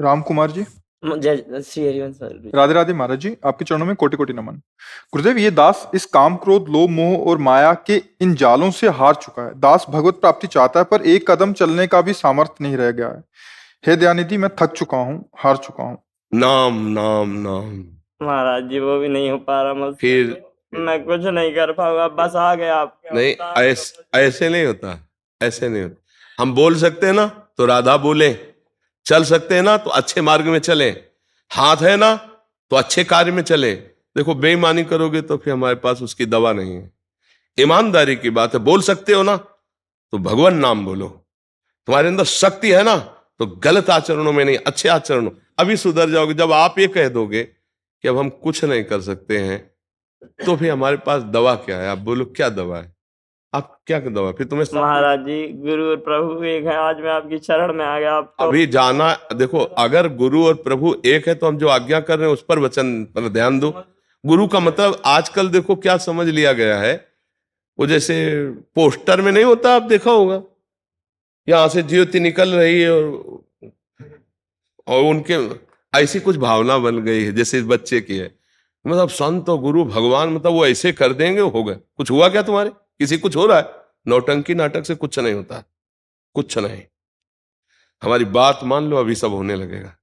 राम कुमार जी। जय श्री हरिवंश सर। राधे राधे महाराज जी, आपके चरणों में कोटि कोटि नमन। गुरुदेव, ये दास इस काम क्रोध लोभ मोह और माया के इन जालों से हार चुका है। दास भगवत प्राप्ति चाहता है, पर एक कदम चलने का भी सामर्थ्य नहीं रह गया है। हे दयानिधि, मैं थक चुका हूँ, हार चुका हूँ। नाम नाम नाम। महाराज जी वो भी नहीं हो पा रहा मुझसे। फिर मैं कुछ नहीं कर पाऊंगा, बस आ गया आप। नहीं, ऐसे नहीं होता, ऐसे नहीं होता। हम बोल सकते हैं ना तो राधा बोले, चल सकते हैं ना तो अच्छे मार्ग में चले, हाथ है ना तो अच्छे कार्य में चले। देखो, बेईमानी करोगे तो फिर हमारे पास उसकी दवा नहीं है। ईमानदारी की बात है, बोल सकते हो ना तो भगवान नाम बोलो। तुम्हारे अंदर शक्ति है ना तो गलत आचरणों में नहीं, अच्छे आचरणों अभी सुधर जाओगे। जब आप ये कह दोगे कि अब हम कुछ नहीं कर सकते हैं, तो फिर हमारे पास दवा क्या है? आप बोलो, क्या दवा है? आप क्या दवा? फिर तुम्हें महाराज जी गुरु और प्रभु एक है, आज मैं आपकी शरण में आ गया। आप तो अभी जाना। देखो, अगर गुरु और प्रभु एक है तो हम जो आज्ञा कर रहे हैं उस पर वचन पर ध्यान दो। गुरु का मतलब आजकल देखो क्या समझ लिया गया है, वो जैसे पोस्टर में नहीं होता, आप देखा होगा, यहां से ज्योति निकल रही है और उनके ऐसी कुछ भावना बन गई है जैसे इस बच्चे की है। मतलब संत और गुरु भगवान, मतलब वो ऐसे कर देंगे, हो गए। कुछ हुआ क्या तुम्हारे? किसी कुछ हो रहा है? नौटंकी नाटक से कुछ नहीं होता, कुछ नहीं। हमारी बात मान लो, अभी सब होने लगेगा।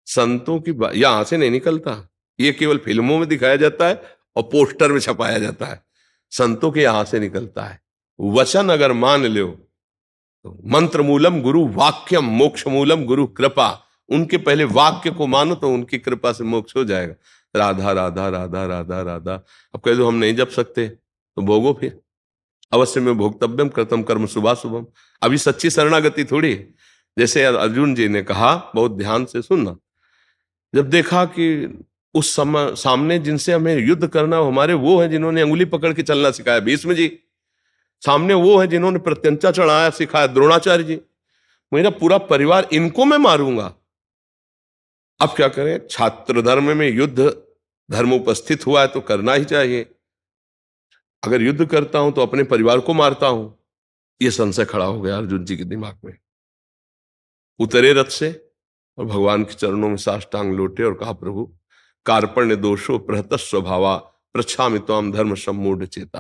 संतों की बात यहां से नहीं निकलता, ये केवल फिल्मों में दिखाया जाता है और पोस्टर में छपाया जाता है। संतों के यहां से निकलता है। वचन अगर मान लो तो मंत्र मूलम गुरु वाक्यम मोक्ष मूलम गुरु कृपा। उनके पहले वाक्य को मानो तो उनकी कृपा से मोक्ष हो जाएगा। राधा राधा राधा राधा राधा। अब कह दो हम नहीं जप सकते तो भोगो फिर, अवश्य में भोक्तव्यम कृतम कर्म शुभा शुभम। अभी सच्ची शरणागति थोड़ी है। जैसे अर्जुन जी ने कहा, बहुत ध्यान से सुनना, जब देखा कि उस समय सामने जिनसे हमें युद्ध करना हमारे वो है जिन्होंने अंगुली पकड़ के चलना सिखाया, भीष्म जी। सामने वो है जिन्होंने प्रत्यंचा चढ़ाया सिखाया, द्रोणाचार्य जी। मेरा पूरा परिवार, इनको मैं मारूंगा। अब क्या करें? छात्र धर्म में युद्ध धर्म उपस्थित हुआ है तो करना ही चाहिए। अगर युद्ध करता हूं तो अपने परिवार को मारता हूं। यह संशय खड़ा हो गया अर्जुन जी के दिमाग में। उतरे रथ से और भगवान के चरणों में साष्टांग लोटे और कहा, प्रभु कार्पण्य दोषो प्रहत स्वभावा प्रच्छामि त्वाम धर्म सम्मूढ़ चेता।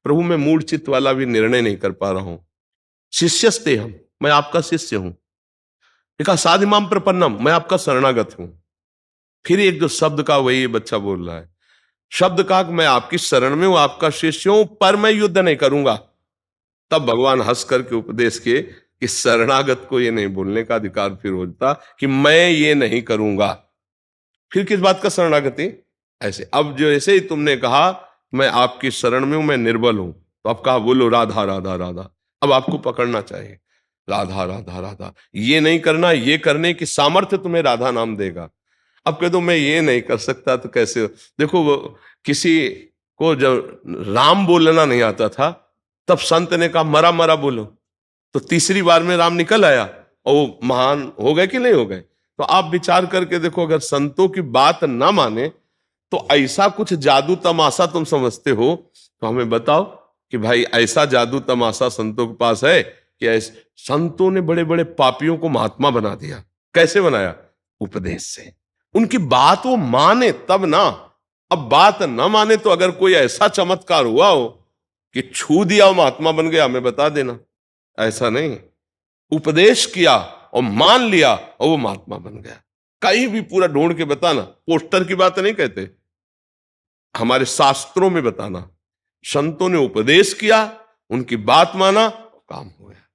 प्रभु मैं मूढ़ चित्त वाला भी निर्णय नहीं कर पा रहा हूं। शिष्यस्ते हम, मैं आपका शिष्य हूं। एक साधिमाम प्रपन्नम, मैं आपका शरणागत हूं। फिर एक जो शब्द का वही बच्चा बोल रहा है, शब्द का मैं आपकी शरण में हूं, आपका शिष्य हूं, पर मैं युद्ध नहीं करूंगा। तब भगवान हंस करके उपदेश किए कि शरणागत को ये नहीं बोलने का अधिकार फिर होता कि मैं ये नहीं करूंगा। फिर किस बात का शरणागति? ऐसे अब जो ऐसे ही तुमने कहा मैं आपकी शरण में हूं, मैं निर्बल हूं, तो अब कहा बोलो राधा राधा राधा। अब आपको पकड़ना चाहिए, राधा राधा राधा। ये नहीं करना, ये करने की सामर्थ्य तुम्हें राधा नाम देगा। अब कह दो मैं ये नहीं कर सकता तो कैसे हो? देखो, वो किसी को जब राम बोलना नहीं आता था तब संत ने कहा मरा मरा बोलो, तो तीसरी बार में राम निकल आया और वो महान हो गए कि नहीं हो गए? तो आप विचार करके देखो, अगर संतों की बात ना माने तो ऐसा कुछ जादू तमाशा तुम समझते हो तो हमें बताओ कि भाई ऐसा जादू तमाशा संतों के पास है कि ऐसे संतों ने बड़े बड़े पापियों को महात्मा बना दिया। कैसे बनाया? उपदेश से। उनकी बात वो माने तब ना। अब बात ना माने तो अगर कोई ऐसा चमत्कार हुआ हो कि छू दिया वो महात्मा बन गया, हमें बता देना। ऐसा नहीं, उपदेश किया और मान लिया और वो महात्मा बन गया। कहीं भी पूरा ढूंढ के बताना, पोस्टर की बात नहीं कहते, हमारे शास्त्रों में बताना। संतों ने उपदेश किया, उनकी बात माना, काम हो गया।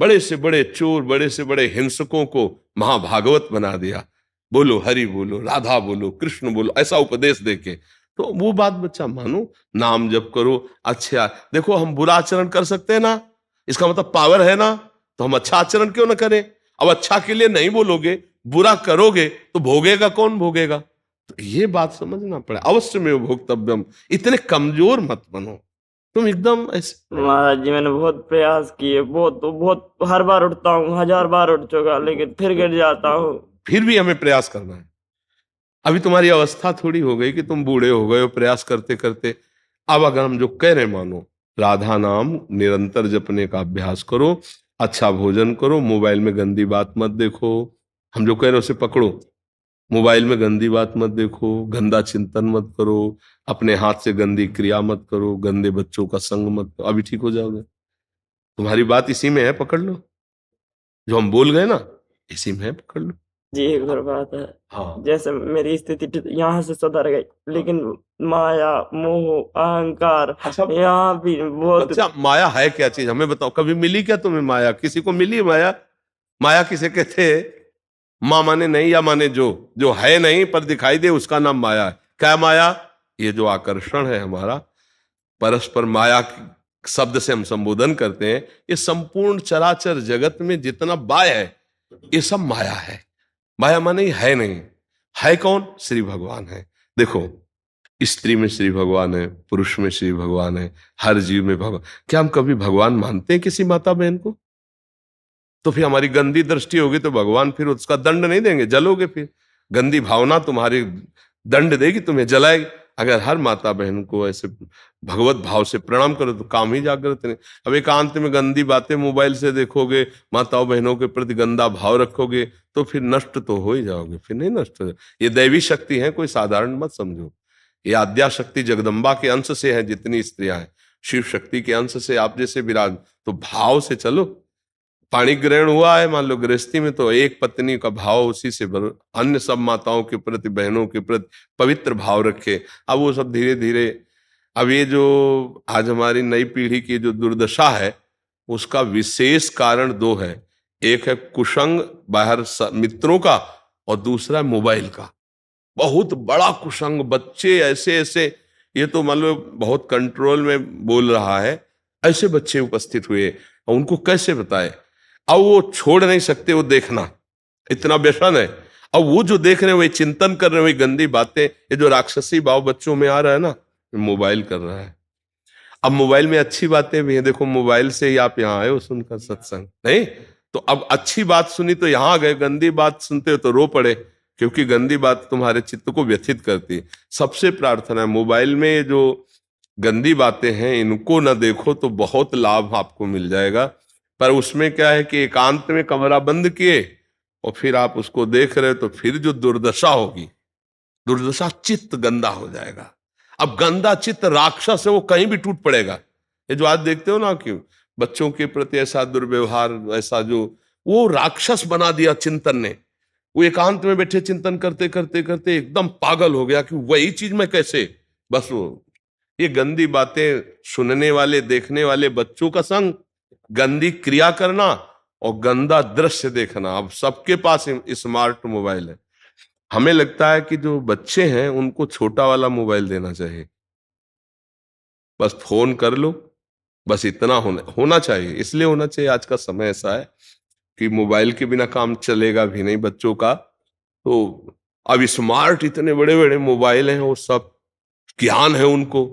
बड़े से बड़े चोर, बड़े से बड़े हिंसकों को महाभागवत बना दिया। बोलो हरि बोलो, राधा बोलो, कृष्ण बोलो, ऐसा उपदेश देके तो वो बात बच्चा मानो, नाम जप करो। अच्छा देखो, हम बुरा आचरण कर सकते हैं ना, इसका मतलब पावर है ना, तो हम अच्छा आचरण क्यों ना करें? अब अच्छा के लिए नहीं बोलोगे, बुरा करोगे तो भोगेगा कौन? भोगेगा। तो ये बात समझना पड़े, अवश्य में भोक्तव्यम। इतने कमजोर मत बनो तुम एकदम ऐसे। महाराज जी मैंने बहुत प्रयास किए, बहुत हर बार उठता हूँ, 1000 बार उठ चुका, लेकिन फिर गिर जाता हूँ। फिर भी हमें प्रयास करना है। अभी तुम्हारी अवस्था थोड़ी हो गई कि तुम बूढ़े हो गए हो प्रयास करते करते। अब अगर हम जो कह रहे मानो, राधा नाम निरंतर जपने का अभ्यास करो, अच्छा भोजन करो, मोबाइल में गंदी बात मत देखो, हम जो कह रहे हैं उसे पकड़ो। मोबाइल में गंदी बात मत देखो, गंदा चिंतन मत करो, अपने हाथ से गंदी क्रिया मत करो, गंदे बच्चों का संग मत करो, अभी ठीक हो जाओगे। तुम्हारी बात इसी में है, पकड़ लो। जो हम बोल गए ना, इसी में है, पकड़ लो। जी एक और बात है, हाँ। जैसे मेरी स्थिति यहाँ से सुधर गई, लेकिन माया मोह अहंकार अच्छा, यहाँ भी बहुत। अच्छा, माया है क्या चीज, हमें बताओ। कभी मिली क्या तुम्हें माया? किसी को मिली माया? माया किसे कहते हैं? माँ माने नहीं या माने जो है नहीं पर दिखाई दे, उसका नाम माया है। क्या माया? ये जो आकर्षण है हमारा, परस्पर माया शब्द से हम संबोधन करते हैं, ये संपूर्ण चराचर जगत में जितना बाय है, ये सब माया है। माया माने है नहीं। है कौन? श्री भगवान है। देखो, स्त्री में श्री भगवान है, पुरुष में श्री भगवान है, हर जीव में भगवान। क्या हम कभी भगवान मानते हैं किसी माता बहन को? तो फिर हमारी गंदी दृष्टि होगी तो भगवान फिर उसका दंड नहीं देंगे, जलोगे। फिर गंदी भावना तुम्हारी दंड देगी, तुम्हें जलाएगी। अगर हर माता बहन को ऐसे भगवत भाव से प्रणाम करो तो काम ही जागृत नहीं। अब एकांत में गंदी बातें मोबाइल से देखोगे, माताओं बहनों के प्रति गंदा भाव रखोगे, तो फिर नष्ट तो हो ही जाओगे। फिर नहीं नष्ट हो। ये दैवी शक्ति है, कोई साधारण मत समझो। ये आद्या शक्ति जगदम्बा के अंश से है। जितनी स्त्रियां हैं शिव शक्ति के अंश से आप जैसे विराज, तो भाव से चलो। पाणी ग्रहण हुआ है मान लो गृहस्थी में, तो एक पत्नी का भाव उसी से अन्य सब माताओं के प्रति, बहनों के प्रति पवित्र भाव रखे। अब वो सब धीरे धीरे, अब ये जो आज हमारी नई पीढ़ी की जो दुर्दशा है, उसका विशेष कारण दो है। एक है कुसंग बाहर मित्रों का, और दूसरा मोबाइल का। बहुत बड़ा कुसंग, बच्चे ऐसे ऐसे, ये तो मान लो बहुत कंट्रोल में बोल रहा है, ऐसे बच्चे उपस्थित हुए, और उनको कैसे बताए? अब वो छोड़ नहीं सकते, वो देखना इतना व्यसन है। अब वो जो देख रहे हैं, वो चिंतन कर रहे हैं, वही गंदी बातें, ये जो राक्षसी भाव बच्चों में आ रहा है ना, मोबाइल कर रहा है। अब मोबाइल में अच्छी बातें भी हैं। देखो, मोबाइल से ही आप यहाँ आए हो सुनकर सत्संग, नहीं तो अब अच्छी बात सुनी तो यहाँ आ गए, गंदी बात सुनते हो तो रो पड़े, क्योंकि गंदी बात तुम्हारे चित्त को व्यथित करती है। सबसे प्रार्थना है, मोबाइल में जो गंदी बातें हैं इनको न देखो तो बहुत लाभ आपको मिल जाएगा। पर उसमें क्या है कि एकांत में कमरा बंद किए और फिर आप उसको देख रहे हो, तो फिर जो दुर्दशा होगी, दुर्दशा, चित्त गंदा हो जाएगा। अब गंदा चित्त राक्षस है, वो कहीं भी टूट पड़ेगा। ये जो आज देखते हो ना कि बच्चों के प्रति ऐसा दुर्व्यवहार, ऐसा जो वो राक्षस बना दिया चिंतन ने। वो एकांत में बैठे चिंतन करते करते करते एकदम पागल हो गया कि वही चीज में कैसे, बस वो ये गंदी बातें सुनने वाले, देखने वाले बच्चों का संग, गंदी क्रिया करना और गंदा दृश्य देखना। अब सबके पास स्मार्ट मोबाइल है। हमें लगता है कि जो बच्चे हैं उनको छोटा वाला मोबाइल देना चाहिए, बस फोन कर लो, बस इतना होना चाहिए। इसलिए होना चाहिए, आज का समय ऐसा है कि मोबाइल के बिना काम चलेगा भी नहीं बच्चों का। तो अब स्मार्ट इतने बड़े बड़े मोबाइल हैं, वो सब ज्ञान है उनको,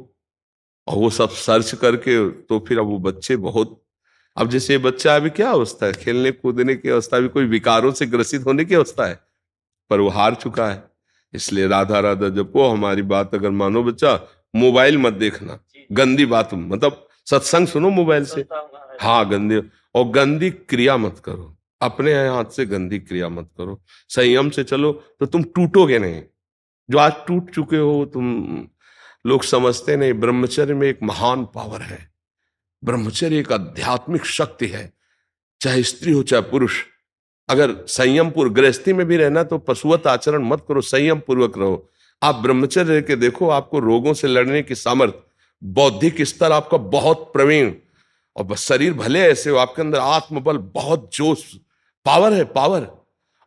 और वो सब सर्च करके, तो फिर अब वो बच्चे बहुत, अब जैसे बच्चा अभी क्या अवस्था है, खेलने कूदने की अवस्था, भी कोई विकारों से ग्रसित होने की अवस्था है, पर वो हार चुका है। इसलिए राधा राधा जपो, हमारी बात अगर मानो बच्चा, मोबाइल मत देखना, गंदी बात मतलब सत्संग सुनो मोबाइल से, हाँ गंदी, और गंदी क्रिया मत करो, अपने हाथ से गंदी क्रिया मत करो, संयम से चलो तो तुम टूटोगे नहीं। जो आज टूट चुके हो तुम, लोग समझते नहीं, ब्रह्मचर्य में एक महान पावर है। ब्रह्मचर्य एक आध्यात्मिक शक्ति है, चाहे स्त्री हो चाहे पुरुष। अगर संयम पूर्वक गृहस्थी में भी रहना तो पशुवत आचरण मत करो, संयम पूर्वक रहो। आप ब्रह्मचर्य रह के देखो, आपको रोगों से लड़ने की सामर्थ्य, बौद्धिक स्तर आपका बहुत प्रवीण, और बस शरीर भले ऐसे हो, आपके अंदर आत्मबल, बहुत जोश, पावर है, पावर।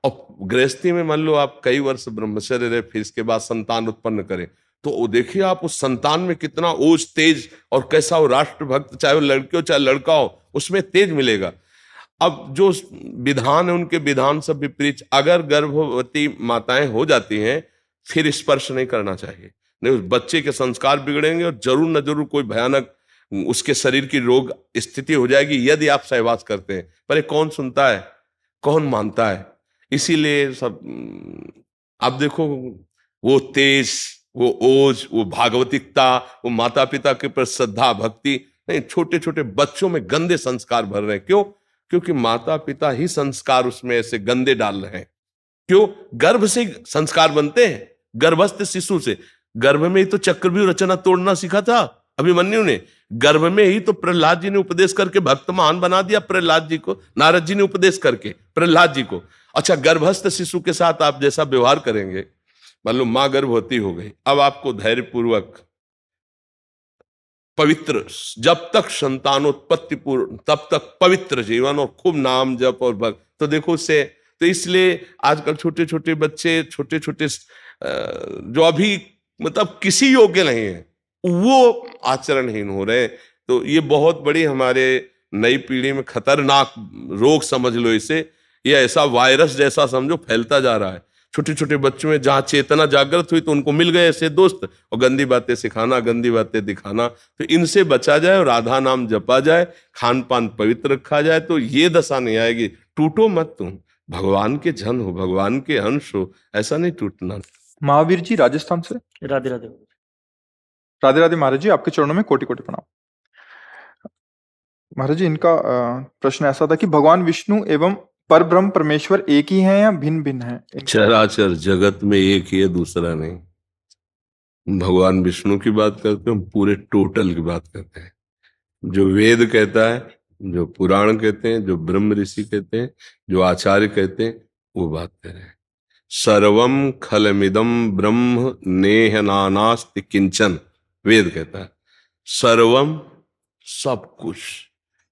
और गृहस्थी में मान लो आप कई वर्ष ब्रह्मचर्य रहे, फिर इसके बाद संतान उत्पन्न करें, तो वो देखिए आप उस संतान में कितना ओज, तेज, और कैसा वो राष्ट्रभक्त, चाहे वो लड़की हो चाहे लड़का हो, उसमें तेज मिलेगा। अब जो विधान है उनके विधान सब विपरीत। अगर गर्भवती माताएं हो जाती हैं, फिर स्पर्श नहीं करना चाहिए, नहीं उस बच्चे के संस्कार बिगड़ेंगे, और जरूर न जरूर कोई भयानक उसके शरीर की रोग स्थिति हो जाएगी यदि आप सहवास करते हैं। पर ये कौन सुनता है, कौन मानता है? इसीलिए सब आप देखो, वो तेज, वो ओज, वो भागवतिकता, वो माता पिता के प्रति श्रद्धा भक्ति नहीं, छोटे छोटे बच्चों में गंदे संस्कार भर रहे हैं। क्यों? क्योंकि माता पिता ही संस्कार उसमें ऐसे गंदे डाल रहे हैं। क्यों? गर्भ से संस्कार बनते हैं, गर्भस्थ शिशु से। गर्भ में ही तो चक्रव्यूह रचना तोड़ना सीखा था अभिमन्यु ने। गर्भ में ही तो प्रहलाद जी ने उपदेश करके भक्त महान बना दिया प्रहलाद जी को, नारद जी ने उपदेश करके प्रहलाद जी को। अच्छा, गर्भस्थ शिशु के साथ आप जैसा व्यवहार करेंगे, मान लो मां गर्भवती हो गई, अब आपको धैर्यपूर्वक पवित्र, जब तक संतानोत्पत्ति पूर्ण तब तक पवित्र जीवन और खूब नाम जप और भक्त, तो देखो उससे, तो इसलिए आजकल छोटे छोटे बच्चे, छोटे छोटे जो अभी मतलब किसी योग्य नहीं है, वो आचरणहीन हो रहे हैं। तो ये बहुत बड़ी हमारे नई पीढ़ी में खतरनाक रोग समझ लो इसे। ये ऐसा वायरस जैसा समझो फैलता जा रहा है। छोटे छोटे बच्चों में जहां चेतना जागृत हुई तो उनको मिल गए ऐसे दोस्त, और गंदी बातें सिखाना, गंदी बातें दिखाना। तो इनसे बचा जाए और राधा नाम जपा जाए, खान पान पवित्र रखा जाए, तो ये दशा नहीं आएगी। टूटो मत, तुम भगवान के जन हो, भगवान के अंश हो, ऐसा नहीं टूटना। महावीर जी राजस्थान से। राधे राधे। राधे राधे महाराज जी, आपके चरणों में कोटि कोटि प्रणाम। महाराज जी, इनका प्रश्न ऐसा था कि भगवान विष्णु एवं परब्रह्म परमेश्वर एक ही हैं या भिन्न भिन्न हैं? चराचर जगत में एक ही है, दूसरा नहीं। भगवान विष्णु की बात करते हैं, हम पूरे टोटल की बात करते हैं। जो वेद कहता है, जो पुराण कहते हैं, जो ब्रह्म ऋषि कहते हैं, जो आचार्य कहते हैं, वो बात कर रहे हैं। सर्वम खलमिदम ब्रह्म नेह नानास्ति किंचन, वेद कहता है। सर्वम सब कुछ,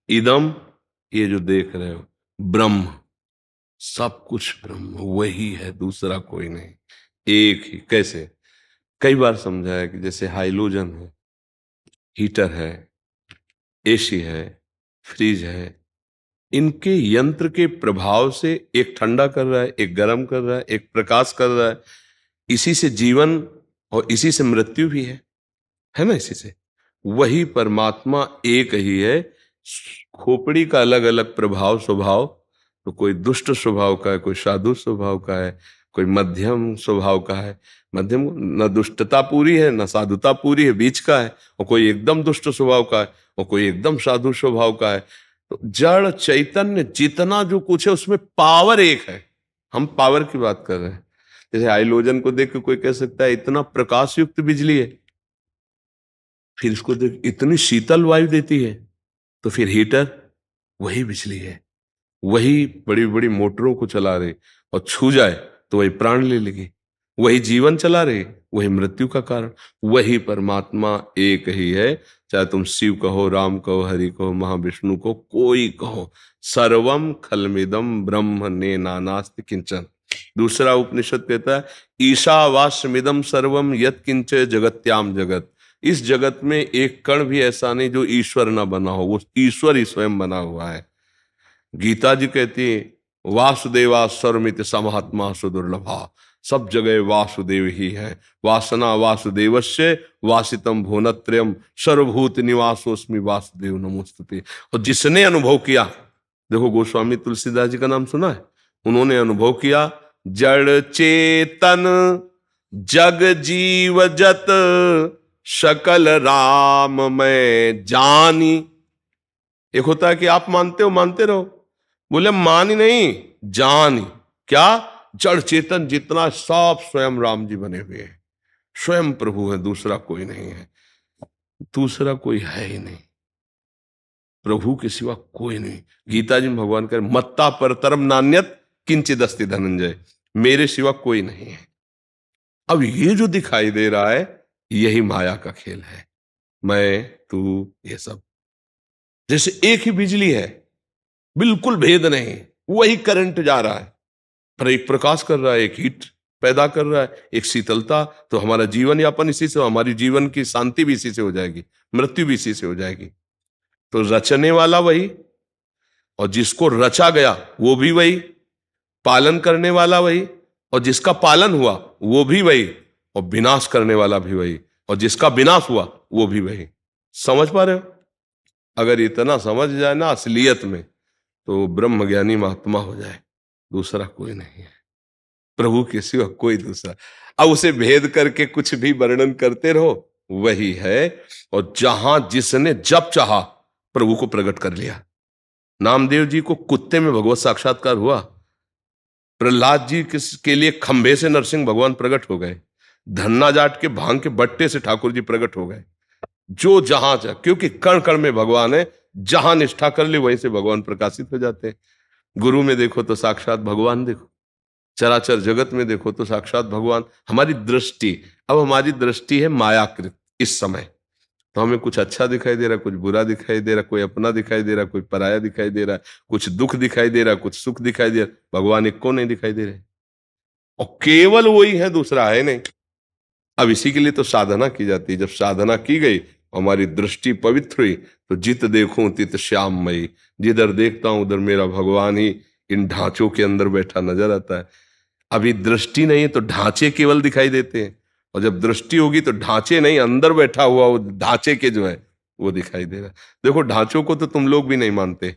इदम ये जो देख रहे हो, ब्रह्म सब कुछ ब्रह्म, वही है, दूसरा कोई नहीं, एक ही। कैसे? कई बार समझाया कि जैसे हाइलोजन है, हीटर है, एसी है, फ्रिज है, इनके यंत्र के प्रभाव से एक ठंडा कर रहा है, एक गर्म कर रहा है, एक प्रकाश कर रहा है। इसी से जीवन और इसी से मृत्यु भी है ना, इसी से। वही परमात्मा एक ही है। खोपड़ी का अलग अलग प्रभाव स्वभाव, तो कोई दुष्ट स्वभाव का है, कोई साधु स्वभाव का है, कोई मध्यम स्वभाव का है। मध्यम, न दुष्टता पूरी है न साधुता पूरी है, बीच का है। और कोई एकदम दुष्ट स्वभाव का है और कोई एकदम साधु स्वभाव का है। तो जड़ चैतन्य जितना जो कुछ है उसमें पावर एक है। हम पावर की बात कर रहे हैं। जैसे हाइलोजन को देख के कोई कह सकता है इतना प्रकाश युक्त बिजली है, फिर इसको देख इतनी शीतल वायु देती है, तो फिर हीटर वही बिजली है, वही बड़ी बड़ी मोटरों को चला रही, और छू जाए तो वही प्राण ले लेगी, वही जीवन चला रही, वही मृत्यु का कारण। वही परमात्मा एक ही है। चाहे तुम शिव कहो, राम कहो, हरि कहो, महाविष्णु को कोई कहो, सर्वम खलमिदम ब्रह्म ने नानास्ति किंचन। दूसरा उपनिषद कहता है ईशावास्यमिदं सर्वम यत् किंच जगत्याम जगत। इस जगत में एक कण भी ऐसा नहीं जो ईश्वर ना बना हो, वो ईश्वर ही स्वयं बना हुआ है। गीता जी कहती है वासुदेवा सर्वमित समात्मा सुदुर्लभा, सब जगह वासुदेव ही है। वासना वासुदेवस्य वासितम भुवनत्रयम सर्वभूत निवासोस्मि वासुदेव नमोस्तुते। और जिसने अनुभव किया, देखो गोस्वामी तुलसीदास जी का नाम सुना है, उन्होंने अनुभव किया जड़ चेतन जग जीव जत सकल राम मैं जानी। एक होता है कि आप मानते हो, मानते रहो, बोले मान ही नहीं, जान ही। क्या? जड़ चेतन जितना सब स्वयं राम जी बने हुए हैं, स्वयं प्रभु है, दूसरा कोई नहीं है, दूसरा कोई है ही नहीं, प्रभु के सिवा कोई नहीं। गीता जी में भगवान कह रहे मत्ता परतरम नान्यत किंचिद अस्ति धनंजय, मेरे सिवा कोई नहीं है। अब ये जो दिखाई दे रहा है यही माया का खेल है, मैं तू ये सब। जैसे एक ही बिजली है, बिल्कुल भेद नहीं, वही करंट जा रहा है, पर एक प्रकाश कर रहा है, एक हीट पैदा कर रहा है, एक शीतलता। तो हमारा जीवन यापन इसी से, हमारी जीवन की शांति भी इसी से हो जाएगी, मृत्यु भी इसी से हो जाएगी। तो रचने वाला वही, और जिसको रचा गया वो भी वही, पालन करने वाला वही, और जिसका पालन हुआ वो भी वही, और विनाश करने वाला भी वही, और जिसका विनाश हुआ वो भी वही। समझ पा रहे हो? अगर इतना समझ जाए ना असलियत में, तो ब्रह्म ज्ञानी महात्मा हो जाए, दूसरा कोई नहीं है, प्रभु के सिवा कोई दूसरा। अब उसे भेद करके कुछ भी वर्णन करते रहो, वही है। और जहां जिसने जब चाहा प्रभु को प्रकट कर लिया। नामदेव जी को कुत्ते में भगवत साक्षात्कार हुआ, प्रहलाद जी के लिए खंभे से नरसिंह भगवान प्रकट हो गए, धन्ना जाट के भांग के बट्टे से ठाकुर जी प्रकट हो गए। जो जहां चाह, क्योंकि कण कण में भगवान है, जहां निष्ठा कर ले वहीं से भगवान प्रकाशित हो जाते हैं। गुरु में देखो तो साक्षात भगवान देखो, चराचर जगत में देखो तो साक्षात भगवान। हमारी दृष्टि, अब हमारी दृष्टि है मायाकृत इस समय, तो हमें कुछ अच्छा दिखाई दे रहा, कुछ बुरा दिखाई दे रहा, कोई अपना दिखाई दे रहा, कोई पराया दिखाई दे रहा, कुछ दुख दिखाई दे रहा, कुछ सुख दिखाई दे रहा। भगवान एक को नहीं दिखाई दे रहे, और केवल वही है, दूसरा है नहीं। अब इसी के लिए तो साधना की जाती है। जब साधना की गई, हमारी दृष्टि पवित्र हुई, तो जित देखूं तित श्याममयी, जिधर देखता हूं उधर मेरा भगवान ही इन ढांचों के अंदर बैठा नजर आता है। अभी दृष्टि नहीं है तो ढांचे केवल दिखाई देते हैं, और जब दृष्टि होगी तो ढांचे नहीं, अंदर बैठा हुआ वो ढांचे के जो है वो दिखाई दे रहा है। देखो ढांचों को तो तुम लोग भी नहीं मानते।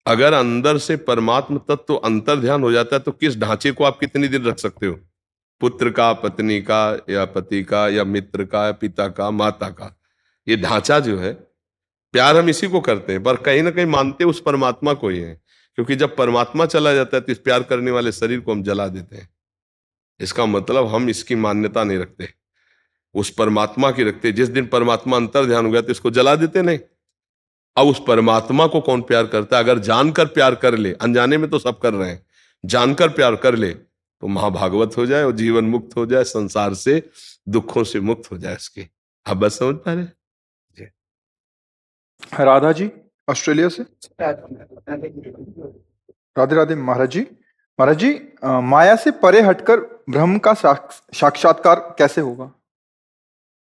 अगर अंदर से परमात्म तत्व अंतर ध्यान हो जाता है तो किस ढांचे को आप कितनी दिन रख सकते हो? पुत्र का, पत्नी का, या पति का, या मित्र का, या पिता का, माता का, ये ढांचा जो है, प्यार हम इसी को करते हैं, पर कहीं ना कहीं मानते उस परमात्मा को ही है। क्योंकि जब परमात्मा चला जाता है तो इस प्यार करने वाले शरीर को हम जला देते हैं। इसका मतलब हम इसकी मान्यता नहीं रखते, उस परमात्मा की रखते। जिस दिन परमात्मा अंतर ध्यान हो गया तो इसको जला देते नहीं। अब उस परमात्मा को कौन प्यार करता है? अगर जानकर प्यार कर ले, अनजाने में तो सब कर रहे हैं, जानकर प्यार कर ले तो महाभागवत हो जाए और जीवन मुक्त हो जाए, संसार से दुखों से मुक्त हो जाए इसके। आप बस समझ पा रहे? राधा जी ऑस्ट्रेलिया से। राधे राधे महाराज जी। महाराज जी, माया से परे हटकर ब्रह्म का साक्षात्कार कैसे होगा?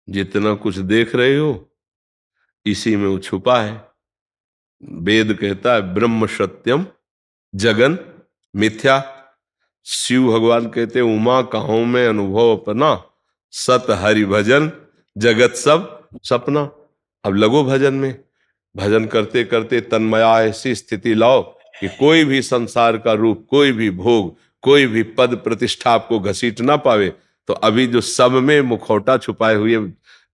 जितना कुछ देख रहे हो इसी में वो छुपा है। वेद कहता है ब्रह्म सत्यम जगन मिथ्या। शिव भगवान कहते उमा कहूं में अनुभव अपना, सत हरि भजन जगत सब सपना। अब लगो भजन में, भजन करते करते तन्मया ऐसी स्थिति लाओ कि कोई भी संसार का रूप, कोई भी भोग, कोई भी पद प्रतिष्ठा आपको घसीट ना पावे। तो अभी जो सब में मुखौटा छुपाए हुए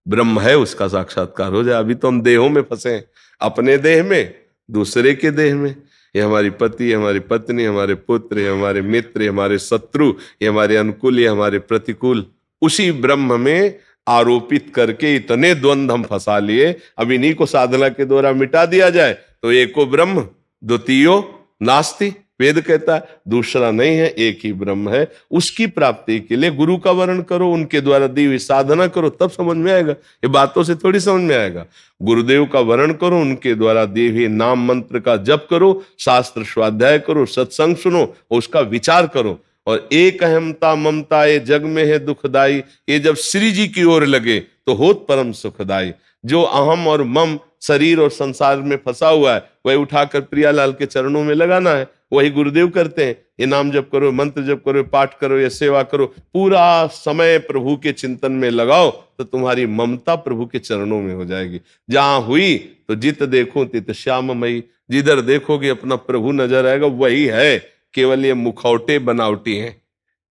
ब्रह्म है उसका साक्षात्कार हो जाए। अभी तो हम देहों में फंसे, अपने देह में, दूसरे के देह में। ये हमारी पति, हमारी पत्नी, हमारे पुत्र, हमारे मित्र, हमारे शत्रु, ये हमारे अनुकूल, ये हमारे प्रतिकूल, उसी ब्रह्म में आरोपित करके इतने द्वंद्व हम फंसा लिए। अब इन्हीं को साधना के द्वारा मिटा दिया जाए तो एको ब्रह्म द्वितीयो नास्ति। वेद कहता है दूसरा नहीं है, एक ही ब्रह्म है। उसकी प्राप्ति के लिए गुरु का वर्ण करो, उनके द्वारा दी हुई साधना करो, तब समझ में आएगा। ये बातों से थोड़ी समझ में आएगा। गुरुदेव का वर्ण करो, उनके द्वारा दिए हुए नाम मंत्र का जप करो, शास्त्र स्वाध्याय करो, सत्संग सुनो, उसका विचार करो। और एक अहमता ममता ये जग में है दुखदाई, ये जब श्री जी की ओर लगे तो होत परम सुखदाई। जो अहम और मम शरीर और संसार में फंसा हुआ है वही उठाकर प्रियालाल के चरणों में लगाना है। वही गुरुदेव करते हैं। ये नाम जप करो, मंत्र जप करो, पाठ करो या सेवा करो, पूरा समय प्रभु के चिंतन में लगाओ तो तुम्हारी ममता प्रभु के चरणों में हो जाएगी। जहां हुई तो जित देखो तित श्याममयी, जिधर देखोगे अपना प्रभु नजर आएगा। वही है, केवल ये मुखौटे बनावटी हैं,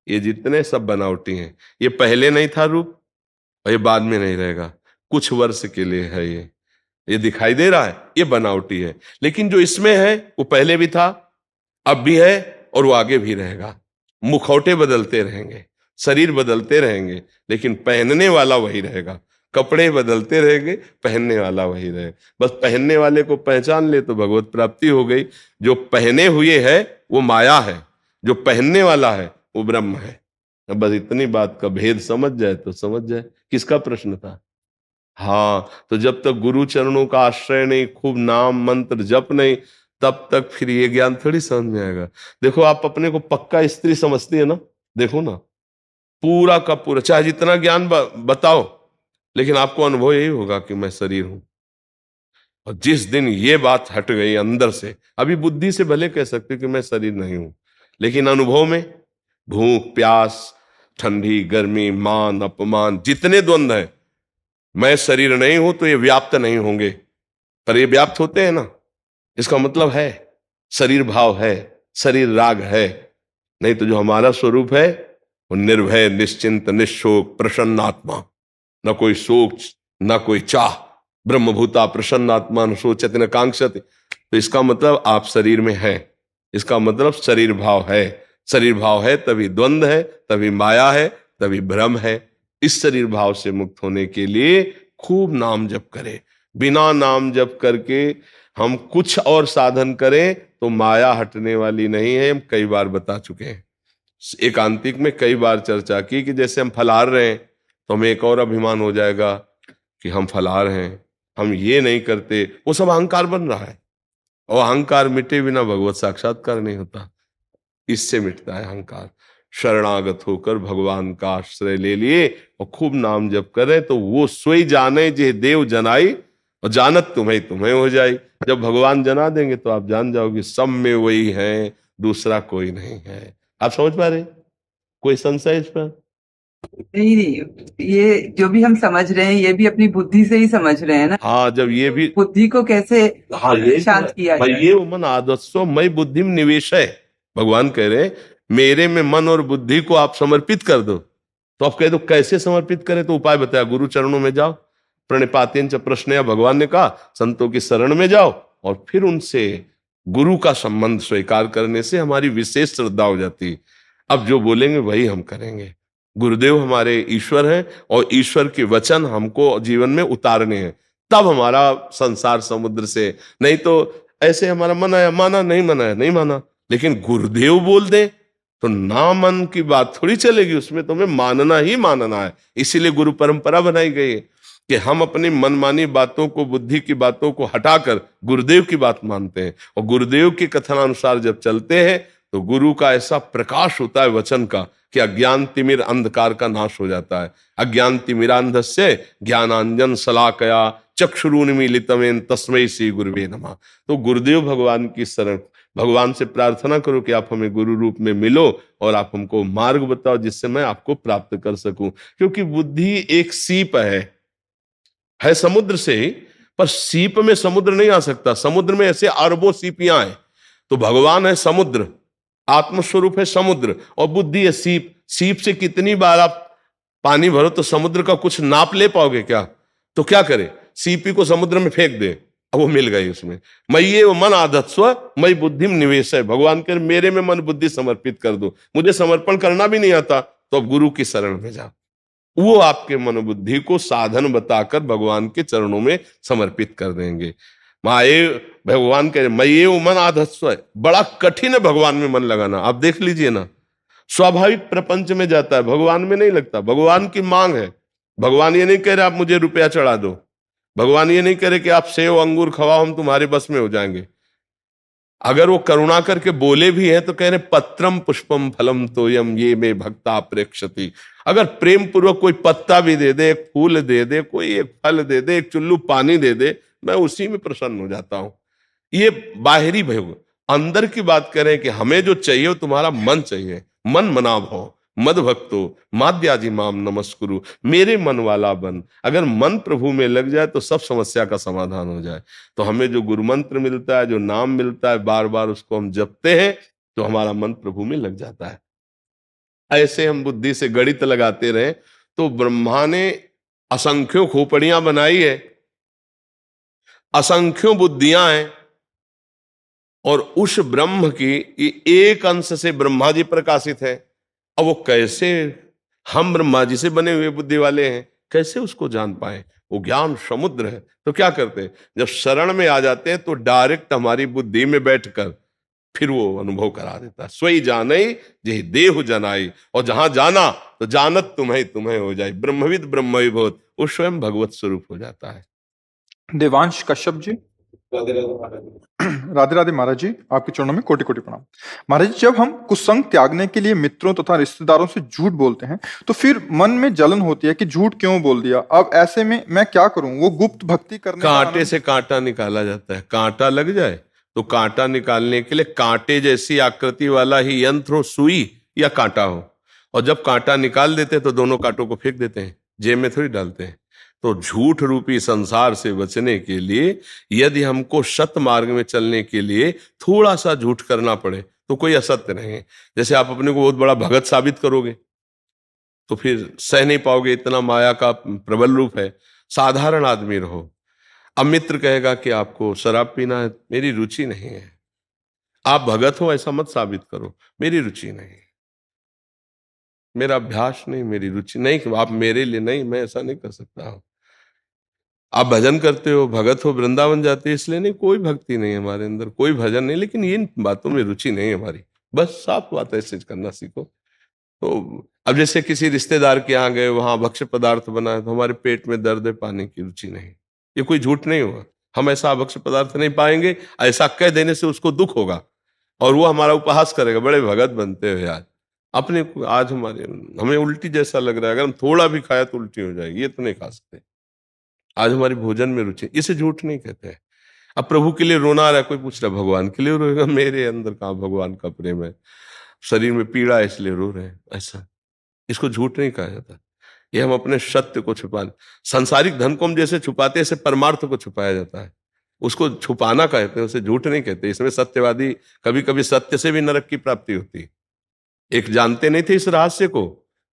ये जितने सब बनावटी हैं। ये पहले नहीं था रूप और ये बाद में नहीं रहेगा, कुछ वर्ष के लिए है। ये दिखाई दे रहा है, ये बनावटी है। लेकिन जो इसमें है वो पहले भी था, अब भी है और वो आगे भी रहेगा। मुखौटे बदलते रहेंगे, शरीर बदलते रहेंगे, लेकिन पहनने वाला वही रहेगा। कपड़े बदलते रहेंगे, पहनने वाला वही रहेगा। बस पहनने वाले को पहचान ले तो भगवत प्राप्ति हो गई। जो पहने हुए है वो माया है, जो पहनने वाला है वो ब्रह्म है। अब बस इतनी बात का भेद समझ जाए तो समझ जाए। किसका प्रश्न था? हाँ, तो जब तक गुरु चरणों का आश्रय नहीं, खूब नाम मंत्र जप नहीं, तब तक फिर ये ज्ञान थोड़ी समझ में आएगा। देखो आप अपने को पक्का स्त्री समझती है ना, देखो ना, पूरा का पूरा, चाहे जितना ज्ञान बताओ, लेकिन आपको अनुभव यही होगा कि मैं शरीर हूं। और जिस दिन ये बात हट गई अंदर से, अभी बुद्धि से भले कह सकते कि मैं शरीर नहीं हूं, लेकिन अनुभव में भूख प्यास, ठंडी गर्मी, मान अपमान, जितने द्वंद्व है, मैं शरीर नहीं हूं तो ये व्याप्त नहीं होंगे, पर ये व्याप्त होते हैं ना। इसका मतलब है शरीर भाव है, शरीर राग है। नहीं तो जो हमारा स्वरूप है वो निर्भय, निश्चिंत, निशोक, प्रसन्न आत्मा, न कोई शोक न कोई चाह। ब्रह्मभूता प्रसन्न आत्मा न सोचति न कांक्षति। तो इसका मतलब आप शरीर में हैं, इसका मतलब शरीर भाव है। शरीर भाव है तभी द्वंद्व है, तभी माया है, तभी भ्रम है। इस शरीर भाव से मुक्त होने के लिए खूब नाम जप करें। बिना नाम जप करके हम कुछ और साधन करें तो माया हटने वाली नहीं है। हम कई बार बता चुके हैं, एकांतिक में कई बार चर्चा की कि जैसे हम फलाहार रहे हैं तो हमें एक और अभिमान हो जाएगा कि हम फलाहार हैं, हम ये नहीं करते। वो सब अहंकार बन रहा है, और अहंकार मिटे बिना भगवत साक्षात्कार नहीं होता। इससे मिटता है अहंकार। शरणागत होकर भगवान का आश्रय ले लिए और खूब नाम जप करें तो वो सोई जाने जे देव जनाई, और जानत तुम्हें तुम्हें हो जाए। जब भगवान जना देंगे तो आप जान जाओगे सब में वही है, दूसरा कोई नहीं है। आप समझ पा रहे? कोई संशय इस पर? नहीं नहीं, ये जो भी हम समझ रहे हैं ये भी अपनी बुद्धि से ही समझ रहे हैं ना। हाँ, जब ये भी बुद्धि को कैसे हाँ ये शांत किया जाए। ये मन आदस्व मई बुद्धि में निवेश है। भगवान कह रहे मेरे में मन और बुद्धि को आप समर्पित कर दो। तो आप कह दो कैसे समर्पित करें, तो उपाय बताया, गुरु चरणों में जाओ, प्रणिपातेन च प्रश्नया, भगवान ने कहा संतों की शरण में जाओ, और फिर उनसे गुरु का संबंध स्वीकार करने से हमारी विशेष श्रद्धा हो जाती है। अब जो बोलेंगे वही हम करेंगे। गुरुदेव हमारे ईश्वर हैं और ईश्वर के वचन हमको जीवन में उतारने हैं, तब हमारा संसार समुद्र से। नहीं तो ऐसे हमारा मन आया माना, नहीं मनाया नहीं माना। लेकिन गुरुदेव बोल दे तो ना मन की बात थोड़ी चलेगी, उसमें तुम्हें मानना ही मानना है। इसीलिए गुरु परंपरा बनाई गई है कि हम अपनी मनमानी बातों को, बुद्धि की बातों को हटाकर गुरुदेव की बात मानते हैं, और गुरुदेव के कथनानुसार जब चलते हैं तो गुरु का ऐसा प्रकाश होता है वचन का कि अज्ञान तिमिर अंधकार का नाश हो जाता है। अज्ञान तिमिरांधस्य ज्ञानांजन शलाकया चक्षुरुन्मीलितमेन तस्मै श्री गुरुवे नमः। तो गुरुदेव भगवान की शरण, भगवान से प्रार्थना करो कि आप हमें गुरु रूप में मिलो और आप हमको मार्ग बताओ जिससे मैं आपको प्राप्त कर सकूं। क्योंकि बुद्धि एक सीप है समुद्र से ही, पर सीप में समुद्र नहीं आ सकता। समुद्र में ऐसे अरबों सीपियां हैं। तो भगवान है समुद्र, आत्मस्वरूप है समुद्र, और बुद्धि है सीप। सीप से कितनी बार आप पानी भरो तो समुद्र का कुछ नाप ले पाओगे क्या? तो क्या करे, सीपी को समुद्र में फेंक दे, अब वो मिल गई उसमें। मय्ये मन आधत्स्व मई बुद्धि निवेश है। भगवान कह मेरे में मन बुद्धि समर्पित कर दो। मुझे समर्पण करना भी नहीं आता तो अब गुरु की शरण में जाओ, वो आपके मन बुद्धि को साधन बताकर भगवान के चरणों में समर्पित कर देंगे। माए भगवान कह मय्ये मन आधत्स्व, बड़ा कठिन है भगवान में मन लगाना। आप देख लीजिए ना, स्वाभाविक प्रपंच में जाता है, भगवान में नहीं लगता। भगवान की मांग है। भगवान ये नहीं कह रहे आप मुझे रुपया चढ़ा दो। भगवान ये नहीं कह रहे कि आप सेव अंगूर खवाओ, हम तुम्हारे बस में हो जाएंगे। अगर वो करुणा करके बोले भी हैं तो कह रहे पत्रम पुष्पम फलम तोयम ये में भक्ता प्रेक्षति। अगर प्रेम पूर्वक कोई पत्ता भी दे दे, एक फूल दे दे, कोई एक फल दे दे, एक चुल्लू पानी दे दे, मैं उसी में प्रसन्न हो जाता हूं। ये बाहरी भोग। अंदर की बात करें कि हमें जो चाहिए वो तुम्हारा मन चाहिए। मन मना भव मद भक्तो माद्याजी माम नमस्कुरु, मेरे मन वाला बन। अगर मन प्रभु में लग जाए तो सब समस्या का समाधान हो जाए। तो हमें जो गुरु मंत्र मिलता है, जो नाम मिलता है, बार बार उसको हम जपते हैं तो हमारा मन प्रभु में लग जाता है। ऐसे हम बुद्धि से गणित लगाते रहे तो ब्रह्मा ने असंख्यों खोपड़ियां बनाई है, असंख्यों बुद्धियां हैं, और उस ब्रह्म की एक अंश से ब्रह्मा जी प्रकाशित है। अब वो कैसे, हम ब्रह्मा जी से बने हुए बुद्धि वाले हैं, कैसे उसको जान पाए? वो ज्ञान समुद्र है। तो क्या करते हैं, जब शरण में आ जाते हैं तो डायरेक्ट हमारी बुद्धि में बैठकर फिर वो अनुभव करा देता है। सोई जाने जे देह जनाई, और जहां जाना तो जानत तुम्हें तुम्हें हो जाए। ब्रह्मविद ब्रह्मविभूत, वो स्वयं भगवत स्वरूप हो जाता है। देवांश कश्यप जी, राधे राधे महाराज जी, आपके चरणों में कोटि कोटि प्रणाम। महाराज जी, जब हम कुसंग त्यागने के लिए मित्रों तथा रिश्तेदारों से झूठ बोलते हैं तो फिर मन में जलन होती है कि झूठ क्यों बोल दिया। अब ऐसे में मैं क्या करूं? वो गुप्त भक्ति करने का कांटे से कांटा निकाला जाता है। कांटा लग जाए तो कांटा निकालने के लिए कांटे जैसी आकृति वाला ही यंत्र हो, सुई या कांटा हो, और जब कांटा निकाल देते हैं तो दोनों कांटों को फेंक देते हैं, जेब में थोड़ी डालते हैं। तो झूठ रूपी संसार से बचने के लिए यदि हमको सत्य मार्ग में चलने के लिए थोड़ा सा झूठ करना पड़े तो कोई असत्य नहीं है। जैसे आप अपने को बहुत बड़ा भगत साबित करोगे तो फिर सह नहीं पाओगे, इतना माया का प्रबल रूप है। साधारण आदमी रहो। अब मित्र कहेगा कि आपको शराब पीना है, मेरी रुचि नहीं है। आप भगत हो ऐसा मत साबित करो, मेरी रुचि नहीं, मेरा अभ्यास नहीं, मेरी रुचि नहीं, कि आप मेरे लिए नहीं, मैं ऐसा नहीं कर सकता हूं। आप भजन करते हो, भगत हो, वृंदावन जाते हो, इसलिए नहीं, कोई भक्ति नहीं है हमारे अंदर, कोई भजन नहीं, लेकिन इन बातों में रुचि नहीं है हमारी। बस साफ बात ऐसे करना सीखो। तो अब जैसे किसी रिश्तेदार के यहाँ गए, वहां भक्ष्य पदार्थ बनाए, तो हमारे पेट में दर्द है, पाने की रुचि नहीं, ये कोई झूठ नहीं हुआ। हम ऐसा भक्ष्य पदार्थ नहीं पाएंगे, ऐसा कह देने से उसको दुख होगा और वो हमारा उपहास करेगा, बड़े भगत बनते हो यार। अपने को आज हमें उल्टी जैसा लग रहा है, अगर हम थोड़ा भी खाया तो उल्टी हो जाएगी, ये तो नहीं खा सकते। आज हमारी भोजन में रुचि, इसे झूठ नहीं कहते हैं। अब प्रभु के लिए रोना आ रहा है, कोई पूछ रहा है भगवान के लिए रोएगा? मेरे अंदर कहाँ भगवान का प्रेम है, शरीर में पीड़ा है इसलिए रो रहे हैं, ऐसा इसको झूठ नहीं कहा जाता। ये हम अपने सत्य को छुपा, सांसारिक धन को हम जैसे छुपाते हैं, ऐसे परमार्थ को छुपाया जाता है, उसको छुपाना कहते हैं, उसे झूठ नहीं कहते। इसमें सत्यवादी, कभी कभी सत्य से भी नरक की प्राप्ति होती है। एक जानते नहीं थे इस रहस्य को,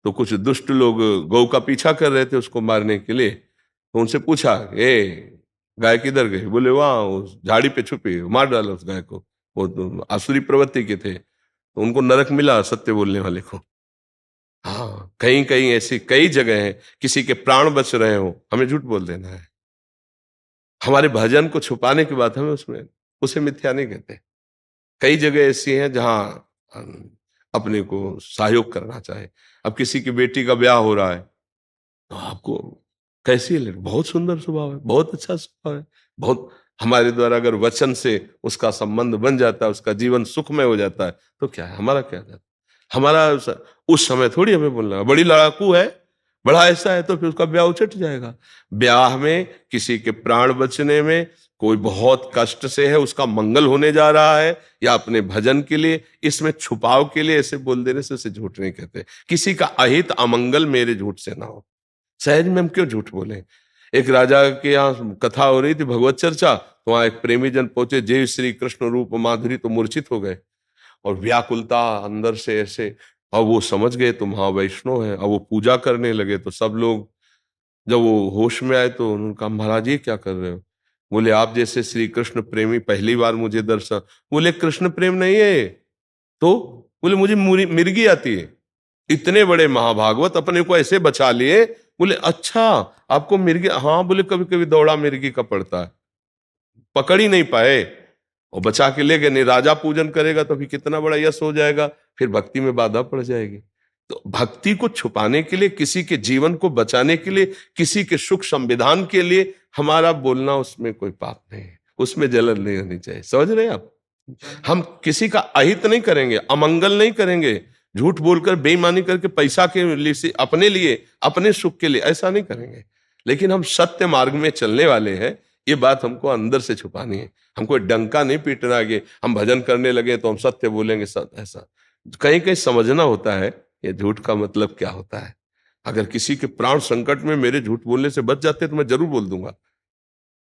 तो कुछ दुष्ट लोग गौ का पीछा कर रहे थे उसको मारने के लिए, तो उनसे पूछा, ए गाय किधर गई? बोले वहां उस झाड़ी पे छुपी, मार डाला उस गाय को। वो तो आसुरी प्रवृत्ति के थे, तो उनको नरक मिला सत्य बोलने वाले को। हाँ, कहीं कहीं ऐसी कई जगह है, किसी के प्राण बच रहे हो, हमें झूठ बोल देना है। हमारे भजन को छुपाने की बात, हमें उसमें उसे मिथ्या नहीं कहते। कई जगह ऐसी हैं जहां अपने को सहयोग करना चाहे। अब किसी की बेटी का ब्याह हो रहा है, तो आपको कैसी है? बहुत सुंदर स्वभाव है, बहुत अच्छा स्वभाव है, बहुत, हमारे द्वारा अगर वचन से उसका संबंध बन जाता है, उसका जीवन सुखमय हो जाता है, तो क्या है, हमारा क्या जाता है? हमारा उस समय थोड़ी हमें बोलना बड़ी लड़ाकू है, बड़ा ऐसा है, तो फिर उसका ब्याह उचट जाएगा। ब्याह में किसी के प्राण बचने में, कोई बहुत कष्ट से है, उसका मंगल होने जा रहा है, या अपने भजन के लिए, इसमें छुपाव के लिए ऐसे बोल देने से उसे झूठ नहीं कहते। किसी का अहित अमंगल मेरे झूठ से ना हो। सहज में हम क्यों झूठ बोले? एक राजा के यहाँ कथा हो रही थी, भगवत चर्चा, तो वहां एक प्रेमी जन पहुंचे, जय श्री कृष्ण रूप माधुरी, तो मूर्छित हो गए और व्याकुलता अंदर से ऐसे। अब वो समझ गए तो महावैष्णव है, अब वो पूजा करने लगे, तो सब लोग जब वो होश में आए तो उन्होंने कहा, महाराज ये क्या कर रहे हो? बोले आप जैसे श्री कृष्ण प्रेमी पहली बार मुझे दर्शन। बोले कृष्ण प्रेम नहीं है तो? बोले मुझे मिर्गी आती है। इतने बड़े महाभागवत अपने को ऐसे बचा लिए। बोले अच्छा आपको मिर्गी? हाँ। बोले कभी कभी दौड़ा मिर्गी का पड़ता है, पकड़ ही नहीं पाए और बचा के ले गए। नहीं, राजा पूजन करेगा तो फिर कितना बड़ा यश हो जाएगा, फिर भक्ति में बाधा पड़ जाएगी। तो भक्ति को छुपाने के लिए, किसी के जीवन को बचाने के लिए, किसी के सुख संविधान के लिए हमारा बोलना, उसमें कोई पाप नहीं है, उसमें जलन नहीं होनी चाहिए। समझ रहे हैं आप? हम किसी का अहित नहीं करेंगे, अमंगल नहीं करेंगे, झूठ बोलकर बेईमानी करके पैसा के लिए, अपने लिए, अपने सुख के लिए, ऐसा नहीं करेंगे। लेकिन हम सत्य मार्ग में चलने वाले हैं, ये बात हमको अंदर से छुपानी है। हमको डंका नहीं पीटना है, हम भजन करने लगे तो हम सत्य बोलेंगे, ऐसा कहीं कहीं समझना होता है ये झूठ का मतलब क्या होता है। अगर किसी के प्राण संकट में मेरे झूठ बोलने से बच जाते तो मैं जरूर बोल दूंगा,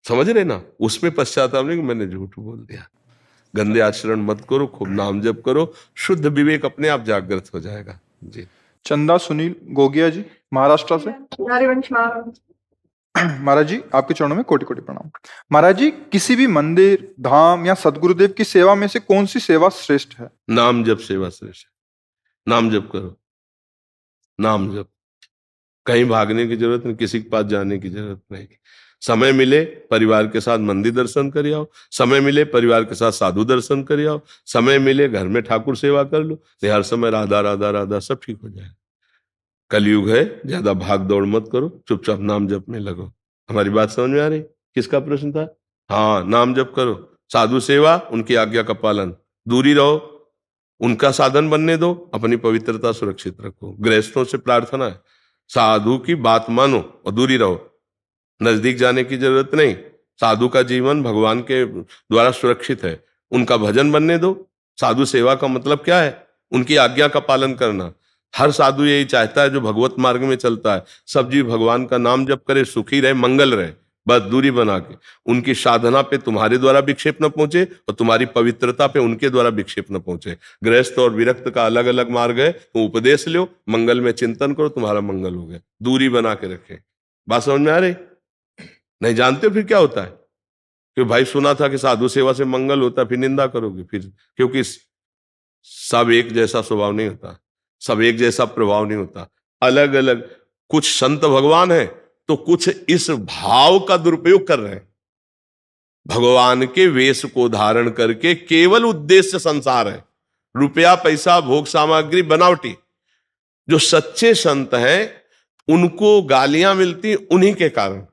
समझ रहे ना? उसमें पश्चाताप नहीं कि मैंने झूठ बोल दिया। गंदे आचरण मत करो, खूब नाम जप करो, शुद्ध विवेक अपने आप जागृत हो जाएगा। जी। चंदा सुनील गोगिया जी, महाराष्ट्र से। महाराज जी, आपके चरणों में कोटि कोटि प्रणाम। महाराज जी, किसी भी मंदिर, धाम या सदगुरुदेव की सेवा में से कौन सी सेवा श्रेष्ठ है? नाम जप सेवा श्रेष्ठ है। नाम जप करो, नाम जप, कहीं भागने की जरूरत नहीं, किसी के पास जाने की जरूरत नहीं। समय मिले परिवार के साथ मंदिर दर्शन कर आओ, समय मिले परिवार के साथ साधु दर्शन कर आओ, समय मिले घर में ठाकुर सेवा कर लो, तो हर समय राधा राधा राधा, सब ठीक हो जाए। कलयुग है, ज्यादा भाग दौड़ मत करो, चुपचाप नाम जप में लगो। हमारी बात समझ में आ रही? किसका प्रश्न था? हाँ, नाम जप करो, साधु सेवा, उनकी आज्ञा का पालन, दूरी रहो, उनका साधन बनने दो, अपनी पवित्रता सुरक्षित रखो। गृहस्थों से प्रार्थना है, साधु की बात मानो और दूरी रहो, नजदीक जाने की जरूरत नहीं। साधु का जीवन भगवान के द्वारा सुरक्षित है, उनका भजन बनने दो। साधु सेवा का मतलब क्या है? उनकी आज्ञा का पालन करना। हर साधु यही चाहता है जो भगवत मार्ग में चलता है, सब जीव भगवान का नाम जप करे, सुखी रहे, मंगल रहे, बस दूरी बना के। उनकी साधना पे तुम्हारे द्वारा विक्षेप न पहुंचे और तुम्हारी पवित्रता पे उनके द्वारा विक्षेप न पहुंचे। गृहस्थ और विरक्त का अलग अलग मार्ग है, तो उपदेश लो, मंगल में चिंतन करो, तुम्हारा मंगल हो गया। दूरी बना के रखे। बात समझ में आ रही? नहीं जानते हो फिर क्या होता है? कि भाई सुना था कि साधु सेवा से मंगल होता, फिर निंदा करोगे फिर, क्योंकि सब एक जैसा स्वभाव नहीं होता, सब एक जैसा प्रभाव नहीं होता, अलग अलग। कुछ संत भगवान है तो कुछ इस भाव का दुरुपयोग कर रहे हैं, भगवान के वेश को धारण करके केवल उद्देश्य संसार है, रुपया पैसा भोग सामग्री बनावटी। जो सच्चे संत हैं उनको गालियां मिलती उन्हीं के कारण।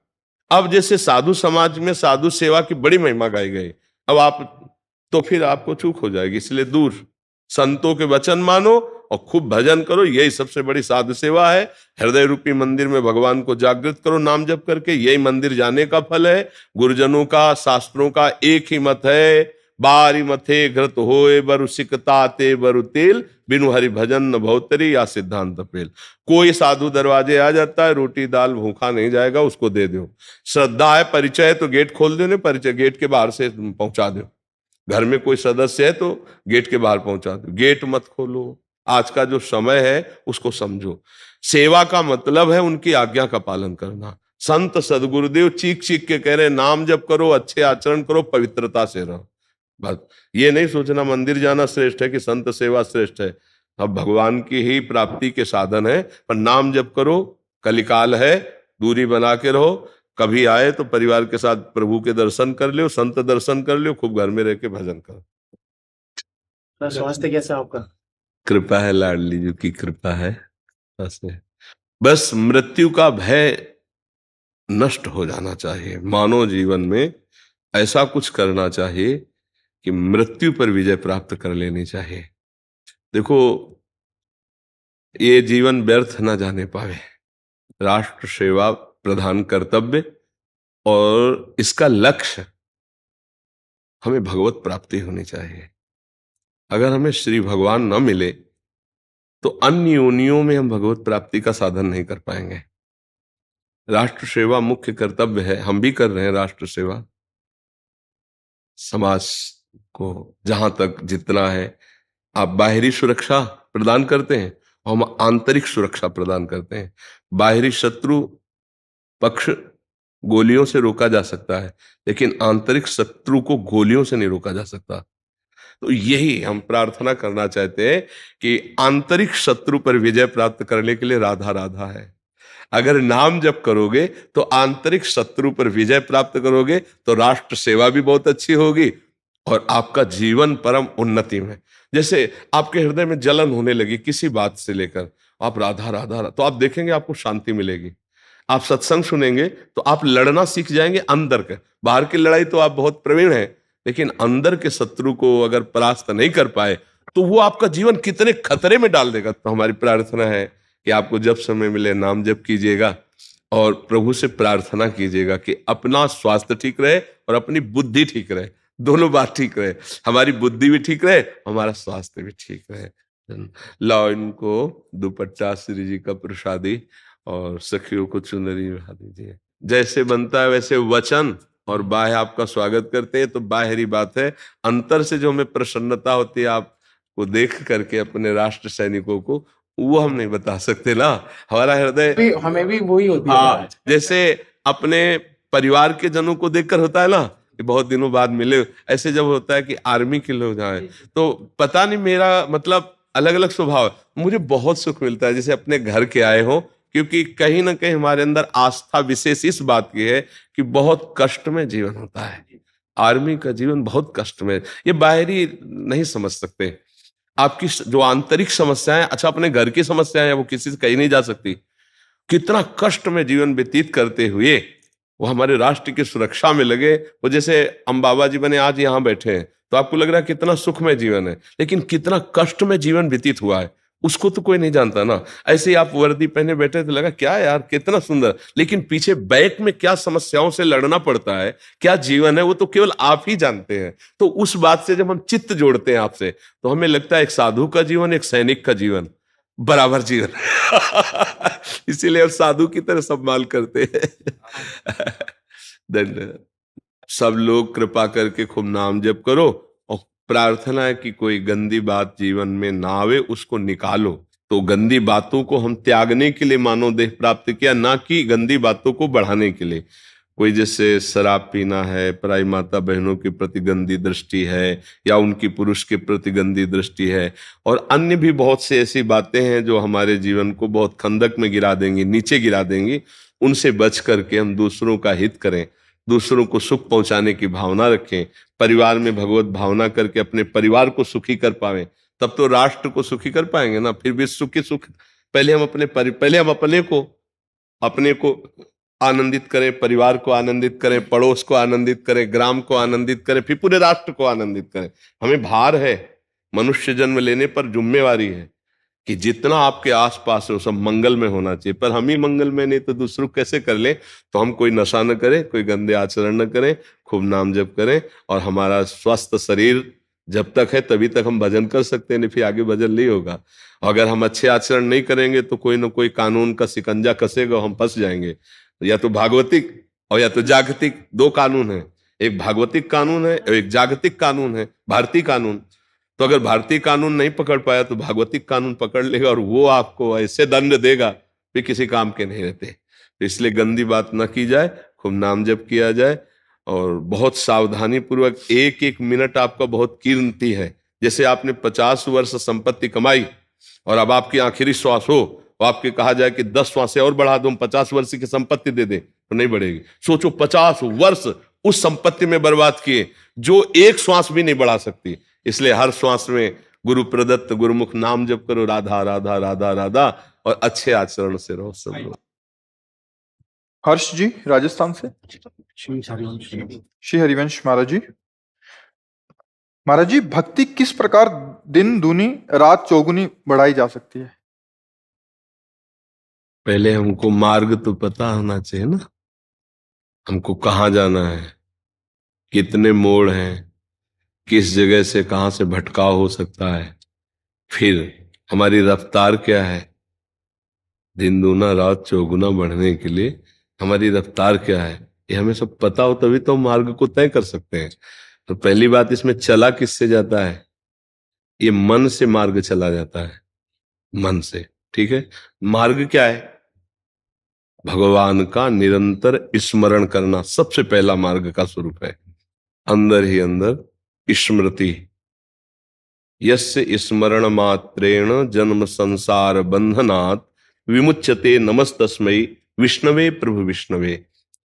अब जैसे साधु समाज में साधु सेवा की बड़ी महिमा गाई गई, अब आप तो फिर आपको चूक हो जाएगी, इसलिए दूर संतों के वचन मानो और खूब भजन करो, यही सबसे बड़ी साधु सेवा है। हृदय रूपी मंदिर में भगवान को जागृत करो नाम जप करके, यही मंदिर जाने का फल है। गुरुजनों का शास्त्रों का एक ही मत है, बारी मथे घृत होए बरु सिकता ते बरु तेल, बिनु हरि भजन न भौतरी या सिद्धांत पेल। कोई साधु दरवाजे आ जाता है, रोटी दाल भूखा नहीं जाएगा, उसको दे दो। श्रद्धा है, परिचय तो गेट खोल दो, परिचय गेट के बाहर से पहुंचा दो। घर में कोई सदस्य है तो गेट के बाहर पहुंचा दो, गेट मत खोलो। आज का जो समय है उसको समझो। सेवा का मतलब है उनकी आज्ञा का पालन करना। संत सदगुरुदेव चीख चीख के कह रहे नाम जप करो, अच्छे आचरण करो, पवित्रता से रहो। बस ये नहीं सोचना मंदिर जाना श्रेष्ठ है कि संत सेवा श्रेष्ठ है, अब भगवान की ही प्राप्ति के साधन है। पर नाम जप करो, कलिकाल है, दूरी बना के रहो। कभी आए तो परिवार के साथ प्रभु के दर्शन कर लो, संत दर्शन कर लो, खूब घर में रह के भजन करो। स्वास्थ्य कैसा आपका? कृपा है, लाडली जी की कृपा है। बस मृत्यु का भय नष्ट हो जाना चाहिए। मानव जीवन में ऐसा कुछ करना चाहिए कि मृत्यु पर विजय प्राप्त कर लेनी चाहिए। देखो, ये जीवन व्यर्थ ना जाने पावे। राष्ट्र सेवा प्रधान कर्तव्य, और इसका लक्ष्य हमें भगवत प्राप्ति होनी चाहिए। अगर हमें श्री भगवान न मिले तो अन्य योनियों में हम भगवत प्राप्ति का साधन नहीं कर पाएंगे। राष्ट्र सेवा मुख्य कर्तव्य है, हम भी कर रहे हैं राष्ट्र सेवा। समाज को जहां तक जितना है, आप बाहरी सुरक्षा प्रदान करते हैं, हम आंतरिक सुरक्षा प्रदान करते हैं। बाहरी शत्रु पक्ष गोलियों से रोका जा सकता है, लेकिन आंतरिक शत्रु को गोलियों से नहीं रोका जा सकता। तो यही हम प्रार्थना करना चाहते हैं कि आंतरिक शत्रु पर विजय प्राप्त करने के लिए राधा राधा है। अगर नाम जप करोगे तो आंतरिक शत्रु पर विजय प्राप्त करोगे, तो राष्ट्र सेवा भी बहुत अच्छी होगी और आपका जीवन परम उन्नति में। जैसे आपके हृदय में जलन होने लगी किसी बात से लेकर, आप राधा राधा, तो आप देखेंगे आपको शांति मिलेगी। आप सत्संग सुनेंगे तो आप लड़ना सीख जाएंगे अंदर के। बाहर की लड़ाई तो आप बहुत प्रवीण हैं, लेकिन अंदर के शत्रु को अगर परास्त नहीं कर पाए तो वो आपका जीवन कितने खतरे में डाल देगा। तो हमारी प्रार्थना है कि आपको जब समय मिले नाम जप कीजिएगा और प्रभु से प्रार्थना कीजिएगा कि अपना स्वास्थ्य ठीक रहे और अपनी बुद्धि ठीक रहे, दोनों बात ठीक रहे। हमारी बुद्धि भी ठीक रहे, हमारा स्वास्थ्य भी ठीक रहे। लाओ इनको दुपट्टा श्री जी का प्रसादी और सखियों को चुनरी उड़ा दीजिए। जैसे बनता है वैसे वचन और बाह्य आपका स्वागत करते हैं। तो बाहरी बात है, अंतर से जो हमें प्रसन्नता होती है आपको देख करके अपने राष्ट्र सैनिकों को, वो हम नहीं बता सकते ना। हमारा हृदय हमें भी वही होती है। हाँ, जैसे अपने परिवार के जनों को देखकर होता है ना कि बहुत दिनों बाद मिले, ऐसे जब होता है कि आर्मी के लोग आए तो पता नहीं, मेरा मतलब अलग अलग स्वभाव है, मुझे बहुत सुख मिलता है जैसे अपने घर के आए हो, क्योंकि कहीं ना कहीं हमारे अंदर आस्था विशेष इस बात की है कि बहुत कष्ट में जीवन होता है। आर्मी का जीवन बहुत कष्ट में, ये बाहरी नहीं समझ सकते। आपकी जो आंतरिक समस्याएं, अच्छा अपने घर की समस्याएं हैं, वो किसी से कही नहीं जा सकती। कितना कष्ट में जीवन व्यतीत करते हुए वो हमारे राष्ट्र की सुरक्षा में लगे। वो जैसे हम बाबा जी बने आज यहाँ बैठे हैं तो आपको लग रहा है कितना सुख में जीवन है, लेकिन कितना कष्ट में जीवन व्यतीत हुआ है उसको तो कोई नहीं जानता ना। ऐसे ही आप वर्दी पहने बैठे तो लगा क्या यार कितना सुंदर, लेकिन पीछे बैक में क्या समस्याओं से लड़ना पड़ता है, क्या जीवन है, वो तो केवल आप ही जानते हैं। तो उस बात से जब हम चित्त जोड़ते हैं आपसे तो हमें लगता है एक साधु का जीवन एक सैनिक का जीवन बराबर जीवन इसीलिए हम साधु की तरह सम्मान करते हैं। धन्यवाद। सब लोग कृपा करके खूब नाम जप करो और प्रार्थना है कि कोई गंदी बात जीवन में ना आवे, उसको निकालो। तो गंदी बातों को हम त्यागने के लिए मानव देह प्राप्त किया, ना कि गंदी बातों को बढ़ाने के लिए। कोई जैसे शराब पीना है, पराई माता बहनों के प्रति गंदी दृष्टि है, या उनकी पुरुष के प्रति गंदी दृष्टि है, और अन्य भी बहुत से ऐसी बातें हैं जो हमारे जीवन को बहुत खंदक में गिरा देंगी, नीचे गिरा देंगी। उनसे बच करके हम दूसरों का हित करें, दूसरों को सुख पहुंचाने की भावना रखें, परिवार में भगवत भावना करके अपने परिवार को सुखी कर पाएं, तब तो राष्ट्र को सुखी कर पाएंगे ना। फिर विश्व की सुख पहले हम अपने को आनंदित करें, परिवार को आनंदित करें, पड़ोस को आनंदित करें, ग्राम को आनंदित करें, फिर पूरे राष्ट्र को आनंदित करें। हमें भार है, मनुष्य जन्म लेने पर जिम्मेवारी है कि जितना आपके आसपास है वो सब मंगल में होना चाहिए। पर हम ही मंगल में नहीं तो दूसरों कैसे कर ले। तो हम कोई नशा न करें, कोई गंदे आचरण न करें, खूब नाम जप करें, और हमारा स्वस्थ शरीर जब तक है तभी तक हम भजन कर सकते हैं, नहीं फिर आगे भजन नहीं होगा। अगर हम अच्छे आचरण नहीं करेंगे तो कोई ना कोई कानून का शिकंजा कसेगा, हम फंस जाएंगे। या तो भागवतिक और या तो जागतिक, दो कानून है, एक भागवतिक कानून है और एक जागतिक कानून है, भारतीय कानून। तो अगर भारतीय कानून नहीं पकड़ पाया तो भागवतिक कानून पकड़ लेगा, और वो आपको ऐसे दंड देगा कि किसी काम के नहीं रहते। तो इसलिए गंदी बात न की जाए, खूब नाम जप किया जाए, और बहुत सावधानी पूर्वक। एक एक मिनट आपका बहुत कीमती है। जैसे आपने 50 वर्ष संपत्ति कमाई और अब आपकी आखिरी श्वास हो, तो आपके कहा जाए कि 10 श्वासें और बढ़ा दो, 50 वर्ष की संपत्ति दे दे, तो नहीं बढ़ेगी। सोचो 50 वर्ष उस संपत्ति में बर्बाद किए जो एक श्वास भी नहीं बढ़ा सकती। इसलिए हर श्वास में गुरु प्रदत्त गुरुमुख नाम जप करो, राधा राधा राधा राधा, और अच्छे आचरण से रहो सब लोग। हर्ष जी राजस्थान से। श्री हरिवंश महाराज जी। महाराज जी, भक्ति किस प्रकार दिन दूनी रात चौगुनी बढ़ाई जा सकती है? पहले हमको मार्ग तो पता होना चाहिए ना, हमको कहाँ जाना है, कितने मोड़ हैं, किस जगह से कहाँ से भटकाव हो सकता है, फिर हमारी रफ्तार क्या है। दिन दूना रात चौगुना बढ़ने के लिए हमारी रफ्तार क्या है, ये हमें सब पता हो तभी तो हम मार्ग को तय कर सकते हैं। तो पहली बात, इसमें चला किससे जाता है? ये मन से मार्ग चला जाता है, मन से। ठीक है, मार्ग क्या है? भगवान का निरंतर स्मरण करना सबसे पहला मार्ग का स्वरूप है। अंदर ही अंदर स्मृति, यस्य स्मरण मात्रेण जन्म संसार बंधनात् विमुच्यते नमस्तस्मै विष्णवे प्रभु विष्णवे।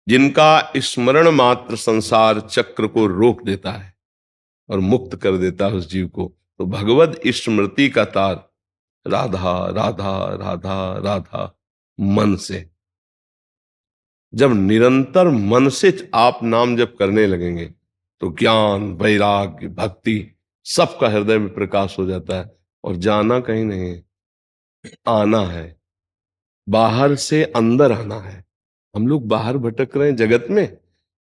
जिनका स्मरण मात्र संसार चक्र को रोक देता है और मुक्त कर देता है उस जीव को, तो भगवत स्मृति का तार राधा राधा राधा राधा मन से। जब निरंतर मन से आप नाम जप करने लगेंगे तो ज्ञान, वैराग्य, भक्ति सबका हृदय में प्रकाश हो जाता है। और जाना कहीं नहीं है, आना है, बाहर से अंदर आना है। हम लोग बाहर भटक रहे हैं जगत में,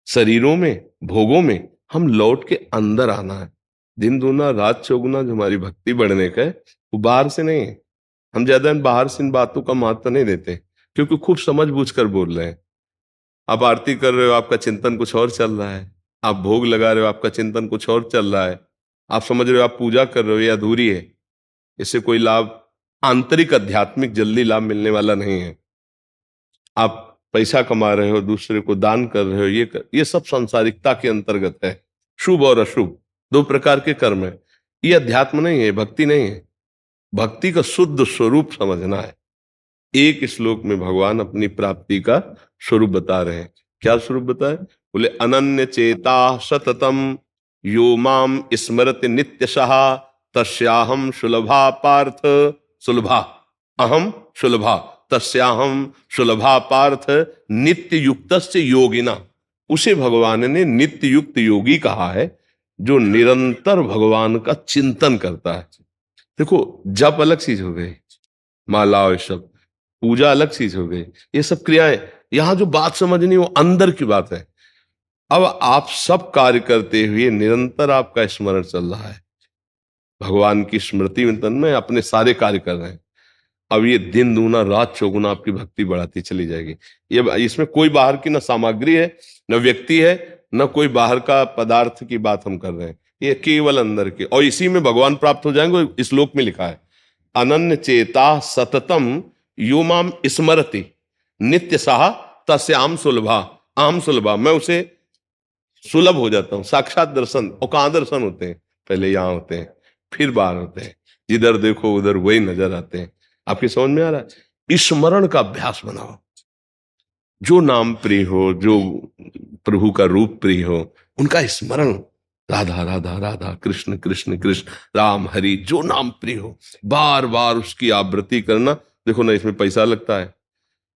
शरीरों में, भोगों में, हम लौट के अंदर आना है। दिन दूना रात चौगुना जो हमारी भक्ति बढ़ने का है वो बाहर से नहीं है। हम ज्यादा बाहर से इन बातों का महत्व नहीं देते क्योंकि खूब समझ बूझ कर बोल रहे हैं। आप आरती कर रहे हो, आपका चिंतन कुछ और चल रहा है। आप भोग लगा रहे हो, आपका चिंतन कुछ और चल रहा है। आप समझ रहे हो आप पूजा कर रहे हो, ये अधूरी है, इससे कोई लाभ, आंतरिक आध्यात्मिक जल्दी लाभ मिलने वाला नहीं है। आप पैसा कमा रहे हो, दूसरे को दान कर रहे हो, ये सब सांसारिकता के अंतर्गत है। शुभ और अशुभ दो प्रकार के कर्म है। ये अध्यात्म नहीं है, भक्ति नहीं है। भक्ति का शुद्ध स्वरूप समझना है। एक श्लोक में भगवान अपनी प्राप्ति का स्वरूप बता रहे हैं। क्या स्वरूप बताए? बोले अनन्य चेता सततम यो माम स्मरति नित्यशः तस्याहम सुलभा पार्थ सुलभा, अहम सुलभा तस्याहम सुलभा पार्थ नित्य युक्तस्य योगिना। उसे भगवान ने नित्य युक्त योगी कहा है, जो निरंतर भगवान का चिंतन करता है। देखो, जप अलग चीज हो गई, माला और सब पूजा अलग चीज हो गई, ये सब क्रियाएं। यहां जो बात समझनी वो अंदर की बात है। अब आप सब कार्य करते हुए निरंतर आपका स्मरण चल रहा है, भगवान की स्मृति में तन में अपने सारे कार्य कर रहे हैं। अब ये दिन दूना रात चौगुना आपकी भक्ति बढ़ाती चली जाएगी। ये इसमें कोई बाहर की न सामग्री है, न व्यक्ति है, न कोई बाहर का पदार्थ की बात हम कर रहे हैं। ये केवल अंदर की, और इसी में भगवान प्राप्त हो जाएंगे। इस श्लोक में लिखा है अनन्य चेता सततम यो माम स्मरति नित्य सहा तस्याम सुलभा। आम सुलभा, मैं उसे सुलभ हो जाता हूँ, साक्षात दर्शन। और कहाँ दर्शन होते हैं? पहले यहाँ होते हैं, फिर बाहर होते हैं, जिधर देखो उधर वही नजर आते हैं। आपकी समझ में आ रहा है? स्मरण का अभ्यास बनाओ। जो नाम प्रिय हो, जो प्रभु का रूप प्रिय हो, उनका स्मरण, राधा राधा राधा, कृष्ण कृष्ण कृष्ण, राम हरि, जो नाम प्रिय हो, बार बार उसकी आवृत्ति करना। देखो ना, इसमें पैसा लगता है,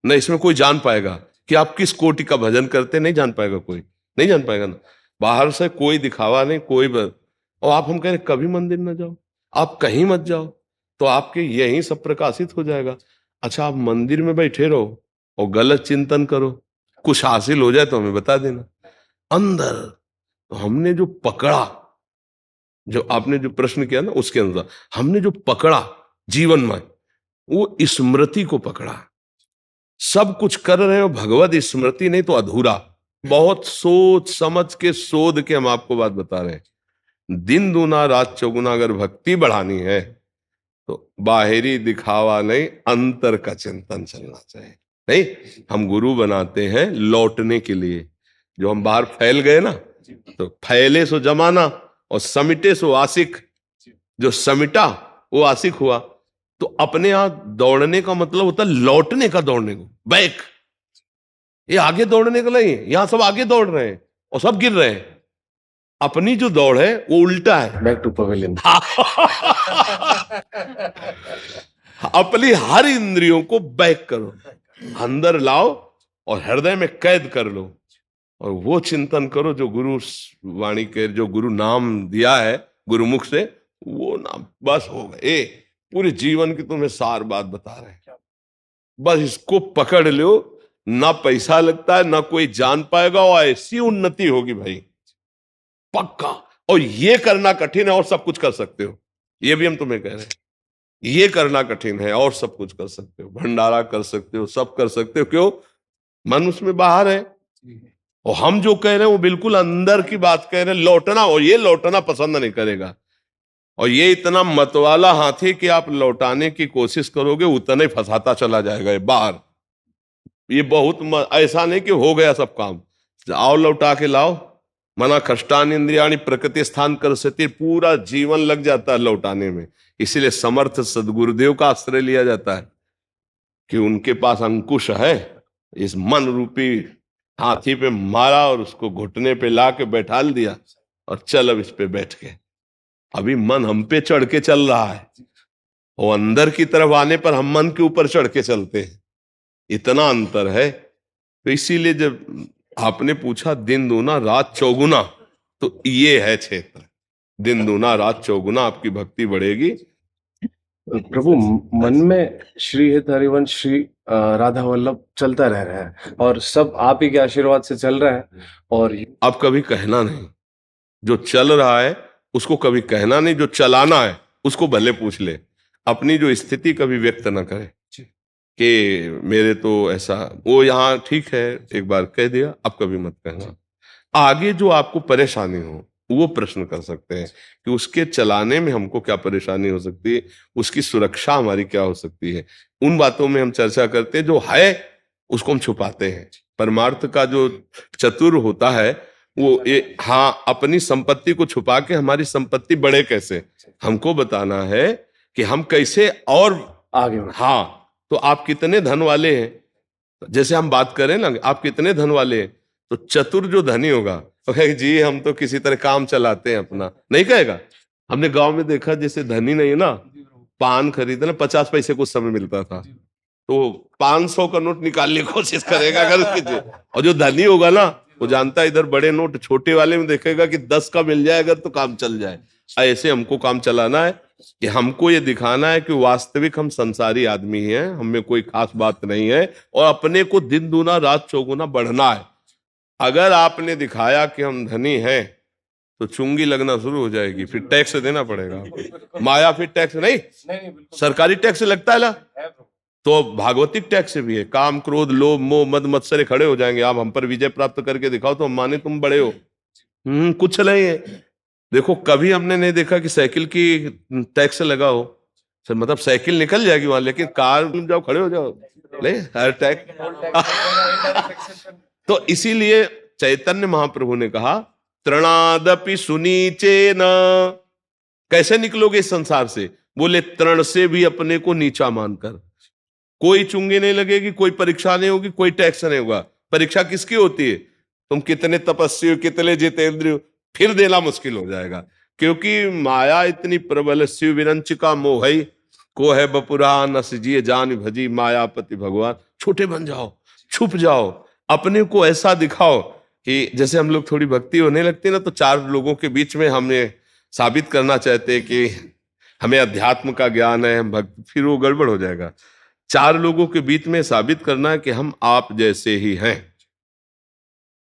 ना इसमें कोई जान पाएगा कि आप किस कोटि का भजन करते, नहीं जान पाएगा, कोई नहीं जान पाएगा ना। बाहर से कोई दिखावा नहीं, और आप हम कह रहे कभी मंदिर न जाओ, आप कहीं मत जाओ, तो आपके यही सब प्रकाशित हो जाएगा। अच्छा, आप मंदिर में बैठे रहो और गलत चिंतन करो, कुछ हासिल हो जाए तो हमें बता देना। अंदर तो हमने जो पकड़ा, जो आपने जो प्रश्न किया ना, उसके अनुसार हमने जो पकड़ा जीवन में, वो स्मृति को पकड़ा। सब कुछ कर रहे हो, भगवत स्मृति नहीं तो अधूरा। बहुत सोच समझ के शोध के हम आपको बात बता रहे हैं। दिन दूना रात चौगुना अगर भक्ति बढ़ानी है तो बाहरी दिखावा नहीं, अंतर का चिंतन चलना चाहिए। नहीं, हम गुरु बनाते हैं लौटने के लिए। जो हम बाहर फैल गए ना, तो फैले सो जमाना और समिटे सो आशिक। जो समिटा वो आशिक हुआ। तो अपने यहां दौड़ने का मतलब होता है लौटने का, दौड़ने को, बैक। ये आगे दौड़ने का नहीं, यहां सब आगे दौड़ रहे हैं और सब गिर रहे हैं। अपनी जो दौड़ है वो उल्टा है, बैक टू पवेलियन। अपनी हर इंद्रियों को बैक करो, अंदर लाओ और हृदय में कैद कर लो, और वो चिंतन करो जो गुरु वाणी के, जो गुरु नाम दिया है गुरुमुख से, वो नाम बस हो गए। पूरे जीवन की तुम्हें सार बात बता रहे हैं, बस इसको पकड़ लो। ना पैसा लगता है, ना कोई जान पाएगा, और ऐसी उन्नति होगी भाई, पक्का। और ये करना कठिन है और सब कुछ कर सकते हो, ये भी हम तुम्हें कह रहे हैं। ये करना कठिन है और सब कुछ कर सकते हो, भंडारा कर सकते हो, सब कर सकते हो। क्यों? मन उसमें बाहर है, और हम जो कह रहे हैं वो बिल्कुल अंदर की बात कह रहे हैं। लौटना, और ये लौटना पसंद नहीं करेगा। और ये इतना मतवाला हाथी कि आप लौटाने की कोशिश करोगे उतना ही फंसाता चला जाएगा ये बाहर। ये बहुत ऐसा नहीं कि हो गया सब काम, आओ लौटा के लाओ। मना कष्टान इंद्रियाणी प्रकृति स्थान कर सकती, पूरा जीवन लग जाता है लौटाने में। इसीलिए समर्थ सदगुरुदेव का आश्रय लिया जाता है कि उनके पास अंकुश है। इस मन रूपी हाथी पे मारा और उसको घुटने पे ला के बैठाल दिया, और चल अब इस पे बैठ के। अभी मन हम पे चढ़ के चल रहा है, और अंदर की तरफ आने पर हम मन के ऊपर चढ़ के चलते हैं। इतना अंतर है। तो इसीलिए जब आपने पूछा दिन दूना रात चौगुना, तो ये है क्षेत्र। दिन दूना रात चौगुना आपकी भक्ति बढ़ेगी। प्रभु, मन में श्री हित हरिवंश, श्री राधा वल्लभ चलता रह रहा है, और सब आप ही के आशीर्वाद से चल रहा है। और अब कभी कहना नहीं, जो चल रहा है उसको कभी कहना नहीं, जो चलाना है उसको भले पूछ ले। अपनी जो स्थिति कभी व्यक्त ना करे कि मेरे तो ऐसा, वो यहाँ ठीक है एक बार कह दिया, अब कभी मत कहना। आगे जो आपको परेशानी हो वो प्रश्न कर सकते हैं कि उसके चलाने में हमको क्या परेशानी हो सकती है, उसकी सुरक्षा हमारी क्या हो सकती है। उन बातों में हम चर्चा करते हैं। जो है उसको हम छुपाते हैं। परमार्थ का जो चतुर होता है वो हाँ, अपनी संपत्ति को छुपा के हमारी संपत्ति बढ़े कैसे, हमको बताना है कि हम कैसे और आगे बढ़े। हाँ, तो आप कितने धन वाले हैं, जैसे हम बात करें ना, आप कितने धन वाले हैं, तो चतुर जो धनी होगा तो कहेगा जी हम तो किसी तरह काम चलाते हैं अपना, नहीं कहेगा। हमने गांव में देखा, जैसे धनी नहीं है ना, पान खरीदना 50 पैसे कुछ समय मिलता था, तो 500 का नोट निकालने की कोशिश करेगा अगर उसकी। और जो धनी होगा ना, वो जानता है इधर बड़े नोट छोटे वाले में देखेगा कि 10 का मिल जाए अगर तो काम चल जाए। ऐसे हमको काम चलाना है कि हमको ये दिखाना है कि वास्तविक हम संसारी आदमी हैं, हमें कोई खास बात नहीं है, और अपने को दिन दूना रात चौगुना बढ़ना है। अगर आपने दिखाया कि हम धनी हैं तो चुंगी लगना शुरू हो जाएगी, फिर टैक्स देना पड़ेगा। माया फिर टैक्स नहीं, सरकारी टैक्स लगता है ना, तो भागवतिक टैक्स भी है। काम क्रोध लोभ मोह मद मत्सर खड़े हो जाएंगे। आप हम पर विजय प्राप्त करके दिखाओ तो हम माने तुम बड़े हो। कुछ नहीं है। देखो, कभी हमने नहीं देखा कि साइकिल की टैक्स लगा हो। सर मतलब साइकिल निकल जाएगी वहां, लेकिन कार जाओ खड़े हो जाओ, ले हर टैक्स। तो इसीलिए चैतन्य महाप्रभु ने कहा तृणादपि सुनीचे न। कैसे निकलोगे इस संसार से? बोले तृण से भी अपने को नीचा मानकर। कोई चुंगी नहीं लगेगी, कोई परीक्षा नहीं होगी, कोई टैक्स नहीं होगा। परीक्षा किसकी होती है? तुम कितने तपस्वी हो, कितने जितेंद्रिय हो, फिर देना मुश्किल हो जाएगा। क्योंकि माया इतनी प्रबल, शिव विरंचिका मोहई को है बपुरा नस जिए जान भजी मायापति भगवान। छोटे बन जाओ, छुप जाओ, अपने को ऐसा दिखाओ कि जैसे हम लोग थोड़ी भक्ति होने लगती ना, तो चार लोगों के बीच में हमने साबित करना चाहते हैं कि हमें अध्यात्म का ज्ञान है, हम भक्त, फिर वो गड़बड़ हो जाएगा। चार लोगों के बीच में साबित करना है कि हम आप जैसे ही हैं,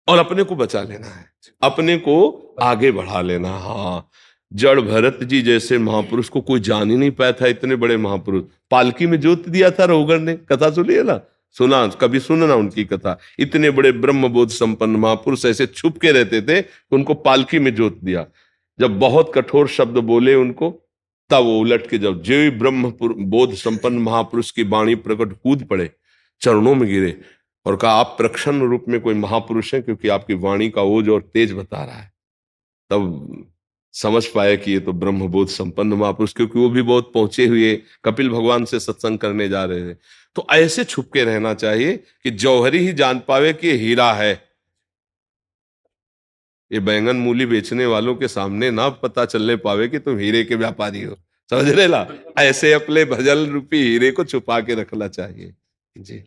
और अपने को बचा लेना है, अपने को आगे बढ़ा लेना। हाँ, जड़ भरत जी जैसे महापुरुष को कोई जान ही नहीं पाया था। इतने बड़े महापुरुष, पालकी में जोत दिया था रोहगर ने। कथा सुनिए ना, सुना कभी सुनना उनकी कथा। इतने बड़े ब्रह्मबोध संपन्न महापुरुष ऐसे छुप के रहते थे, उनको पालकी में जोत दिया। जब बहुत कठोर शब्द बोले उनको, तब वो उलट के जब जो ब्रह्म बोध संपन्न महापुरुष की वाणी प्रकट कूद पड़े, चरणों में गिरे और कहा आप प्रक्षण रूप में कोई महापुरुष हैं, क्योंकि आपकी वाणी का ओज और तेज बता रहा है। तब समझ पाया कि ये तो ब्रह्मबोध संपन्न महापुरुष, क्योंकि वो भी बहुत पहुंचे हुए कपिल भगवान से सत्संग करने जा रहे थे। तो ऐसे छुप के रहना चाहिए कि जौहरी ही जान पावे कि ये हीरा है। ये बैंगन मूली बेचने वालों के सामने ना पता चलने पावे कि तुम हीरे के व्यापारी हो। समझ रहे ला? ऐसे अपने भजल रूपी हीरे को छुपा के रखना चाहिए जी।